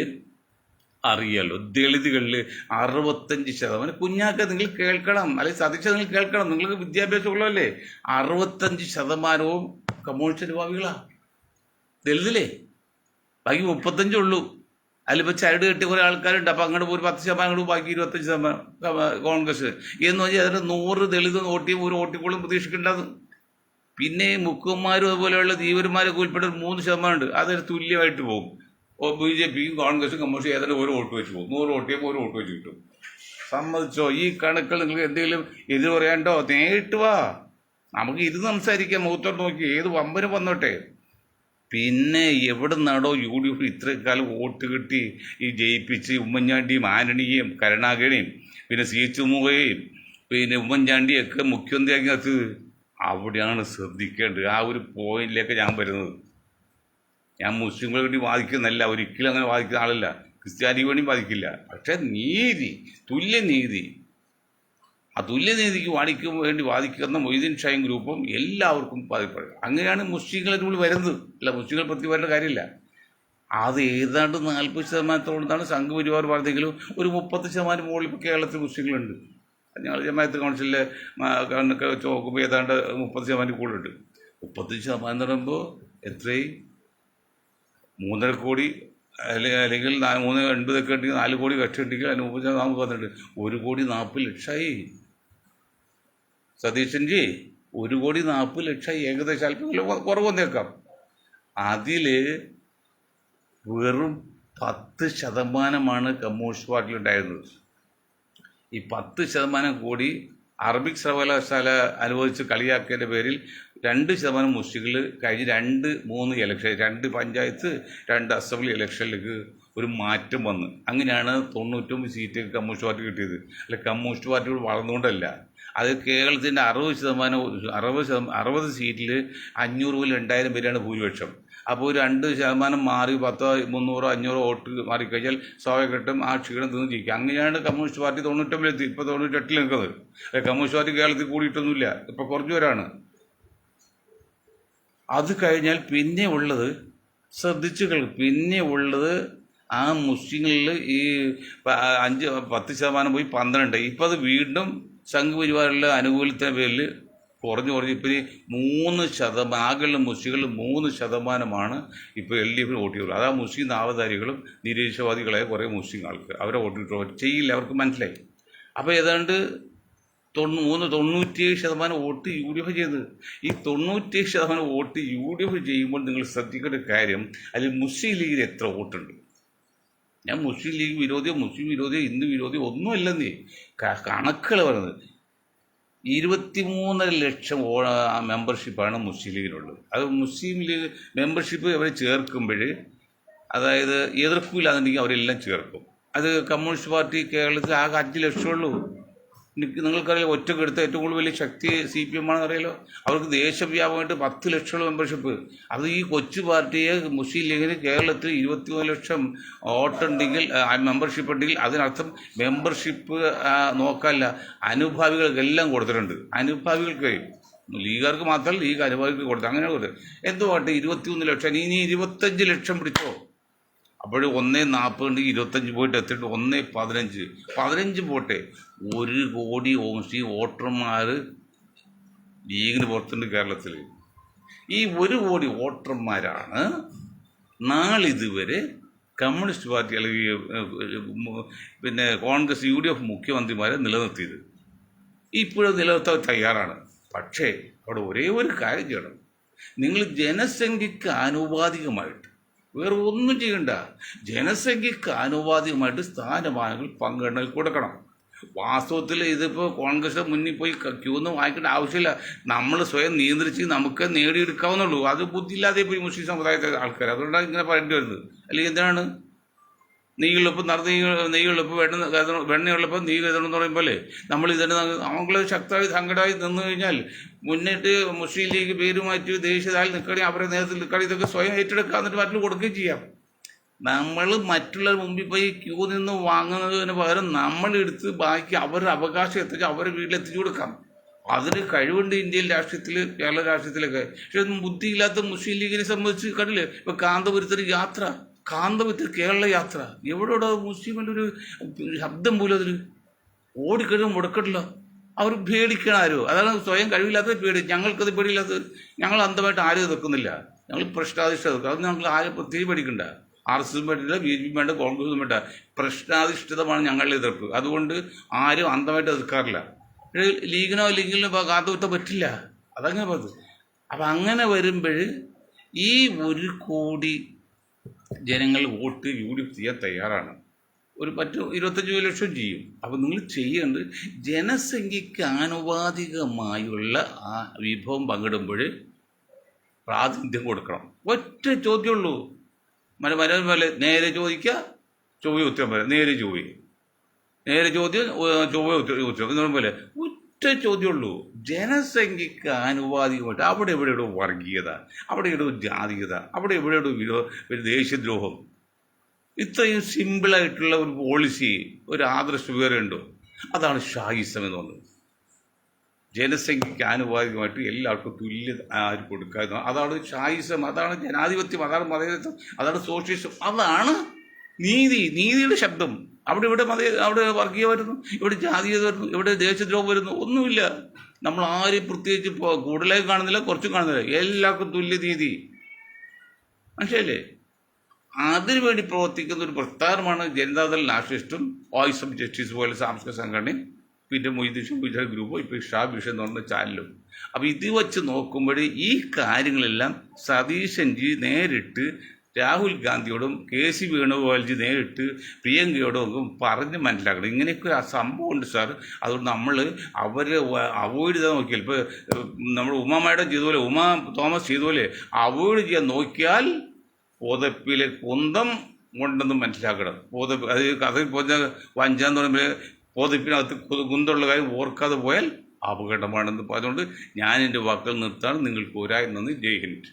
അറിയാലോ. ദളിതുകളിൽ 65% കുഞ്ഞാക്ക നിങ്ങൾ കേൾക്കണം, അല്ലെങ്കിൽ സതീശ നിങ്ങൾ കേൾക്കണം, നിങ്ങൾക്ക് വിദ്യാഭ്യാസം ഉള്ളതല്ലേ. 65% കമ്മ്യൂണിസ്റ്റ് ഭാവികളാണ് ദളിതിലേ. ബാക്കി 35 ഉള്ളൂ. അതിലിപ്പോൾ ചരട് കെട്ടിയ കുറേ ആൾക്കാരുണ്ട്. അപ്പോൾ അങ്ങോട്ട് ഒരു 10% അങ്ങോട്ട് ബാക്കി 25% കോൺഗ്രസ് എന്ന് പറഞ്ഞാൽ അതിന് 100 ദളിത് വോട്ട് ചെയ്യുമ്പോൾ ഒരു വോട്ടിക്കോളും പ്രതീക്ഷിക്കേണ്ടത്. പിന്നെ മുക്കുമാരും അതുപോലെയുള്ള ധീവരന്മാരൊക്കെ ഉൾപ്പെട്ട 3% ഉണ്ട്. അതൊരു തുല്യമായിട്ട് പോകും. BJPയും കോൺഗ്രസും കമ്മ്യൂണിസ്റ്റ് ഏതാണ്ട് ഒരു വോട്ട് വെച്ച് പോകും. 100 വോട്ട് ചെയ്യുമ്പോൾ ഒരു വോട്ട് വെച്ച് കിട്ടും. സമ്മതിച്ചോ? ഈ കണക്കുകൾ നിങ്ങൾക്ക് എന്തെങ്കിലും എതിര് പറയാണ്ടോ? നേരിട്ട് വാ. നമുക്ക് ഇരുന്ന് സംസാരിക്കാം, മുഖത്തോട്ട് നോക്കി ഏത് വമ്പനും വന്നോട്ടെ. പിന്നെ എവിടെ നിന്നാടോ UDF ഇത്രയും കാലം വോട്ട് കിട്ടി ഈ ജയിപ്പിച്ച് ഉമ്മൻചാണ്ടിയും ആന്റണിയെയും കരുണാകരനെയും പിന്നെ CH മുഖയെയും പിന്നെ ഉമ്മൻചാണ്ടിയൊക്കെ മുഖ്യമന്ത്രിയാക്കി നിർത്തിയത്? അവിടെയാണ് ശ്രദ്ധിക്കേണ്ടത്. ആ ഒരു പോയിന്റിലേക്ക് ഞാൻ വരുന്നത്. ഞാൻ മുസ്ലിങ്ങളെ വേണ്ടി വാദിക്കുന്നല്ല, ഒരിക്കലും അങ്ങനെ വാദിക്കുന്ന ആളല്ല, ക്രിസ്ത്യാനിക്ക് വേണ്ടി വാദിക്കില്ല. പക്ഷെ നീതി, തുല്യനീതി, ആ തുല്യനീതിക്ക് വേണ്ടി വാദിക്കുന്ന മൊയ്തീൻ ഷായും ഗ്രൂപ്പും എല്ലാവർക്കും ബാധിപ്പെടും. അങ്ങനെയാണ് മുസ്ലിങ്ങളെ റൂൾ വരുന്നത്. അല്ല, മുസ്ലിങ്ങൾ പ്രതി വരേണ്ട കാര്യമില്ല. അത് ഏതാണ്ട് 40% സംഘപരിവാർ പറഞ്ഞെങ്കിലും ഒരു 30% മുകളിൽ ഇപ്പോൾ കേരളത്തിൽ മുസ്ലിങ്ങളുണ്ട്. ഞങ്ങൾ ജമാഅത്ത് കൗൺസിലിലെ കണക്ക് വെച്ച് നോക്കുമ്പോൾ ഏതാണ്ട് 30% കൂടുതലുണ്ട്. 30% എന്ന് പറയുമ്പോൾ എത്രയും 3.5 കോടി അല്ലെങ്കിൽ 380 ഉണ്ടെങ്കിൽ 4 കോടി കക്ഷി ഉണ്ടെങ്കിൽ അതിന് 30% നമുക്ക് വന്നിട്ടുണ്ട്. 1,40,00,000 സതീശൻജി, 1,40,00,000 ഏകദേശം അല്പം കുറവ് വന്നേക്കാം. അതിൽ വെറും 10% കമ്മ്യൂണിസ്റ്റ് പാർട്ടിയിൽ ഉണ്ടായിരുന്നത്. ഈ 10% കൂടി അറബിക് സർവകലാശാല അനുവദിച്ച് കളിയാക്കിയതിൻ്റെ പേരിൽ 2% മുസ്ലിങ്ങൾ കഴിഞ്ഞ് 2-3 ഇലക്ഷൻ, 2 പഞ്ചായത്ത് 2 അസംബ്ലി ഇലക്ഷനിലേക്ക് ഒരു മാറ്റം വന്ന്. അങ്ങനെയാണ് 99 സീറ്റ് കമ്മ്യൂണിസ്റ്റ് പാർട്ടി കിട്ടിയത്. അല്ല, കമ്മ്യൂണിസ്റ്റ് പാർട്ടികൾ വളർന്നുകൊണ്ടല്ല. അത് കേരളത്തിൻ്റെ 60 സീറ്റിൽ 500 മുതൽ 2000 പേരാണ് ഭൂരിപക്ഷം. അപ്പോൾ ഒരു 2% മാറി 10, 300, 500 വോട്ട് മാറിക്കഴിഞ്ഞാൽ സ്വാഭാവികമായിട്ടും ആ ക്ഷീണം തിന്ന് ജയിക്കുക. അങ്ങനെയാണ് കമ്മ്യൂണിസ്റ്റ് പാർട്ടി 99 ഇപ്പോൾ 98 നിൽക്കുന്നത്. കമ്മ്യൂണിസ്റ്റ് പാർട്ടി കേരളത്തിൽ കൂടിയിട്ടൊന്നുമില്ല, ഇപ്പോൾ കുറഞ്ഞു വരാണ്. അത് കഴിഞ്ഞാൽ പിന്നെ ഉള്ളത് ശ്രദ്ധിച്ചു കേൾക്കും. പിന്നെ ഉള്ളത് ആ മുസ്ലിങ്ങളിൽ ഈ 10% പോയി 12. ഇപ്പം അത് വീണ്ടും സംഘപരിവാറിലെ അനുകൂലത്തിൻ്റെ പേരിൽ കുറഞ്ഞു ഇപ്പോൾ 3%, ആകെയുള്ള മുസ്ലിങ്ങളിൽ 3% ഇപ്പോൾ LDF വോട്ട് ചെയ്യുള്ളൂ. അതാ മുസ്ലിം നാമധാരികളും നിരീശ്വരവാദികളായ കുറേ മുസ്ലിം ആൾക്ക് അവരെ വോട്ട് ചെയ്യില്ല, അവർക്ക് മനസ്സിലായി. അപ്പോൾ ഏതാണ്ട് 97% വോട്ട് UDF ചെയ്ത്. ഈ 97% വോട്ട് UDF ചെയ്യുമ്പോൾ നിങ്ങൾ ശ്രദ്ധിക്കേണ്ട കാര്യം, അതിൽ മുസ്ലിം ലീഗിൽ എത്ര വോട്ടുണ്ട്? ഞാൻ മുസ്ലിം ലീഗ് വിരോധിയോ മുസ്ലിം വിരോധിയോ ഹിന്ദു വിരോധിയോ ഒന്നുമല്ലെന്നേ, കണക്കുകൾ പറയുന്നത്. 23.5 ലക്ഷം മെമ്പർഷിപ്പാണ് മുസ്ലിം ലീഗിനുള്ളത്. അത് മുസ്ലിം ലീഗ് മെമ്പർഷിപ്പ് അവർ ചേർക്കുമ്പോൾ, അതായത് എതിർക്കില്ലാന്നുണ്ടെങ്കിൽ അവരെല്ലാം ചേർക്കും. അത് കമ്മ്യൂണിസ്റ്റ് പാർട്ടി കേരളത്തിൽ ആകെ 5 ലക്ഷമുള്ളൂ. നിങ്ങൾക്കറിയാം, ഒറ്റക്കെടുത്ത ഏറ്റവും കൂടുതൽ വലിയ ശക്തി CPM ആണെന്ന് അറിയാലോ. അവർക്ക് ദേശവ്യാപകമായിട്ട് 10 ലക്ഷമുള്ള മെമ്പർഷിപ്പ്. അത് ഈ കൊച്ചു പാർട്ടിയെ മുസ്ലിം ലീഗിന് കേരളത്തിൽ 23 ലക്ഷം വോട്ടുണ്ടെങ്കിൽ, മെമ്പർഷിപ്പ് ഉണ്ടെങ്കിൽ അതിനർത്ഥം മെമ്പർഷിപ്പ് നോക്കാനല്ല, അനുഭാവികൾക്കെല്ലാം കൊടുത്തിട്ടുണ്ട്. അനുഭാവികൾക്ക്, ലീഗുകാർക്ക് മാത്രമല്ല, ലീഗ് അനുഭാവികൾക്ക് കൊടുത്തു. അങ്ങനെ കൊടുത്തു. എന്തുവാട്ടെ 23 ലക്ഷം, ഇനി 25 ലക്ഷം പിടിച്ചോ. അപ്പോൾ 1.40 25 പോയിട്ട് എത്തിയിട്ട് 1.15, 15 പോട്ടെ, 1 കോടി മുസ്ലിം വോട്ടർമാർ ലീഗിന് പുറത്തുണ്ട് കേരളത്തിൽ. ഈ 1 കോടി വോട്ടർമാരാണ് നാളിതുവരെ കമ്മ്യൂണിസ്റ്റ് പാർട്ടി അല്ലെങ്കിൽ പിന്നെ കോൺഗ്രസ് UDF മുഖ്യമന്ത്രിമാരെ നിലനിർത്തിയത്. ഇപ്പോഴും നിലനിർത്താൻ തയ്യാറാണ്. പക്ഷേ അവിടെ ഒരേ ഒരു കാര്യം ചെയ്യണം. നിങ്ങൾ ജനസംഖ്യക്ക് ആനുപാതികമായിട്ട് വേറെ ഒന്നും ചെയ്യണ്ട, ജനസംഖ്യക്ക് ആനുപാതികമായിട്ട് സ്ഥാനമാനങ്ങൾ പങ്കിടൽ കൊടുക്കണം. വാസ്തവത്തിൽ ഇതിപ്പോൾ കോൺഗ്രസ് മുന്നിൽ പോയി ക്യൂ ഒന്നും വാങ്ങിക്കേണ്ട ആവശ്യമില്ല. നമ്മൾ സ്വയം നിയന്ത്രിച്ച് നമുക്ക് നേടിയെടുക്കാവുന്നുള്ളൂ. അത് ബുദ്ധിയില്ലാതെ പോയി മുസ്ലിം സമുദായത്തിലെ ആൾക്കാർ. അതുകൊണ്ടാണ് ഇങ്ങനെ പറയേണ്ടി വരുന്നത്. അല്ലെങ്കിൽ എന്താണ് നെയ്യുള്ളപ്പോൾ നെയ്യുള്ളപ്പോൾ വെണ്ണയുള്ളപ്പോൾ നെയ്യ് കരുതണം എന്ന് പറയുമ്പോൾ നമ്മൾ ഇതിന് നമ്മളെ ശക്തമായി സംഘടനമായി നിന്ന് കഴിഞ്ഞാൽ മുന്നിട്ട് മുസ്ലിം ലീഗ് പേര് മാറ്റി ദേശീയതായി നിൽക്കുകയാണെങ്കിൽ അവരുടെ നേതൃത്വത്തിൽ നിൽക്കുകയാണെങ്കിൽ ഇതൊക്കെ സ്വയം ഏറ്റെടുക്കുക, എന്നിട്ട് മറ്റുള്ള കൊടുക്കുകയും ചെയ്യാം. നമ്മൾ മറ്റുള്ളവർ മുമ്പിൽ പോയി ക്യൂ നിന്ന് വാങ്ങുന്നതിന് പകരം നമ്മളെടുത്ത് ബാക്കി അവരുടെ അവകാശം എത്തിച്ച് അവരുടെ വീട്ടിലെത്തിച്ചു കൊടുക്കാം. അതിന് കഴിവുണ്ട് ഇന്ത്യൻ രാഷ്ട്രീയത്തിൽ, കേരള രാഷ്ട്രീയത്തിലൊക്കെ. പക്ഷെ ബുദ്ധിയില്ലാത്ത മുസ്ലിം ലീഗിനെ സംബന്ധിച്ച് കണ്ടില്ലേ, ഇപ്പോൾ കാന്തപുരത്തൊരു യാത്ര, കാന്തപുരത്തിൽ കേരള യാത്ര, എവിടെയോടെ മുസ്ലിമിൻ്റെ ഒരു ശബ്ദം പോലും അതിൽ ഓടിക്കഴിഞ്ഞാൽ മുടക്കട്ടില്ല. അവർ പേടിക്കണം ആരോ. അതാണ് സ്വയം കഴിവില്ലാത്തത് പേടി. ഞങ്ങൾക്കത് പേടിയില്ലാത്തത്. ഞങ്ങൾ അന്ധമായിട്ട് ആരും എതിർക്കുന്നില്ല. ഞങ്ങൾ പ്രശ്നാധിഷ്ഠിത എതിർക്കും. അത് ഞങ്ങൾ ആരും പ്രത്യേകം പേടിക്കണ്ട. RSSും വേണ്ടില്ല, BJP വേണ്ട, കോൺഗ്രസും വേണ്ട. പ്രശ്നാധിഷ്ഠിതമാണ് ഞങ്ങളുടെ എതിർപ്പ്. അതുകൊണ്ട് ആരും അന്ധമായിട്ട് എതിർക്കാറില്ല. ലീഗിനോ കാന്തപുരത്തോ പറ്റില്ല. അതങ്ങനെ പറഞ്ഞത്. അപ്പം അങ്ങനെ വരുമ്പോൾ ഈ 1 കോടി ജനങ്ങൾ വോട്ട് UDF ചെയ്യാൻ തയ്യാറാണ്. ഒരു 25 ലക്ഷം ചെയ്യും. അപ്പം നിങ്ങൾ ചെയ്യേണ്ടത് ജനസംഖ്യയ്ക്ക് ആനുപാതികമായുള്ള ആ വിഭവം പങ്കിടുമ്പോൾ പ്രാതിനിധ്യം കൊടുക്കണം. ഒറ്റ ചോദ്യമുള്ളൂ. പോലെ നേരെ ചോദിക്കുക, ചൊവ്വ ഉത്തരം പറയാം. നേരെ ചോദ്യം ചൊവ്വ ഉത്തരം എന്ന് പോലെ ഒറ്റ ചോദ്യമുള്ളൂ. ജനസംഖ്യയ്ക്ക് ആനുപാതികമായിട്ട് അവിടെ എവിടെയോ വർഗീയത, അവിടെ എവിടെയോ ജാതീയത, അവിടെ എവിടെയോ ഒരു ദേശദ്രോഹം. ഇത്രയും സിമ്പിളായിട്ടുള്ള ഒരു പോളിസി, ഒരു ആദർശം വേറെ ഉണ്ടോ? അതാണ് ഷായിസം എന്ന് പറയുന്നത്. ജനസംഖ്യയ്ക്ക് ആനുപാതികമായിട്ട് എല്ലാവർക്കും തുല്യത ആര് കൊടുക്കുക, അതാണ് ഷായിസം, അതാണ് ജനാധിപത്യം, അതാണ് മതേതരത്വം, അതാണ് സോഷ്യലിസം, അതാണ് നീതിയുടെ ശബ്ദം. അവിടെ വർഗീയ വരുന്നു, ഇവിടെ ജാതീയത വരുന്നു, ഇവിടെ ദേശദ്രോഹം വരുന്നു, ഒന്നുമില്ല. നമ്മൾ ആരെയും പ്രത്യേകിച്ച് കൂടുതലായി കാണുന്നില്ല, കുറച്ചും കാണുന്നില്ല. എല്ലാവർക്കും തുല്യനീതി. മനസ്സിലല്ലേ? അതിനുവേണ്ടി പ്രവർത്തിക്കുന്ന ഒരു പ്രസ്ഥാനമാണ് ജനതാദൾ നാഷണലിസ്റ്റും വോയിസ് ഓഫ് ജസ്റ്റിസ് പോലെ സാംസ്കാരിക സംഘടനയും പിന്നെ മൊയ്തീൻ ഷാ ഗ്രൂപ്പും ഇപ്പോൾ ഷാ വിഷൻ എന്ന് പറഞ്ഞ ചാനലും. അപ്പോൾ ഇത് വെച്ച് നോക്കുമ്പോൾ ഈ കാര്യങ്ങളെല്ലാം സതീശൻജി നേരിട്ട് രാഹുൽ ഗാന്ധിയോടും KC വേണുഗോപാൽജി നേരിട്ട് പ്രിയങ്കയോടും പറഞ്ഞ് മനസ്സിലാക്കണം. ഇങ്ങനെയൊക്കെ ആ സംഭവം ഉണ്ട് സാർ. അതുകൊണ്ട് നമ്മൾ അവരെ അവോയ്ഡ് ചെയ്താൽ നോക്കിയാൽ, ഇപ്പോൾ നമ്മൾ ഉമാ മാഡം ചെയ്തപോലെ, ഉമാ തോമസ് ചെയ്തപോലെ അവോയ്ഡ് ചെയ്യാൻ നോക്കിയാൽ പുതപ്പിലെ കുന്തം കൊണ്ടെന്ന് മനസ്സിലാക്കണം. അത് കഥയിൽ പോയ വഞ്ചാന്ന് പറയുമ്പോൾ പുതപ്പിനകത്ത് കുന്തമുള്ള കാര്യം ഓർക്കാതെ പോയാൽ അപകടമാണെന്ന് പറഞ്ഞുകൊണ്ട് ഞാൻ എൻ്റെ വാക്കുകൾ നിർത്താണ്. നിങ്ങൾക്ക് ഒരായി നന്ദി. ജയ് ഹിന്ദ്.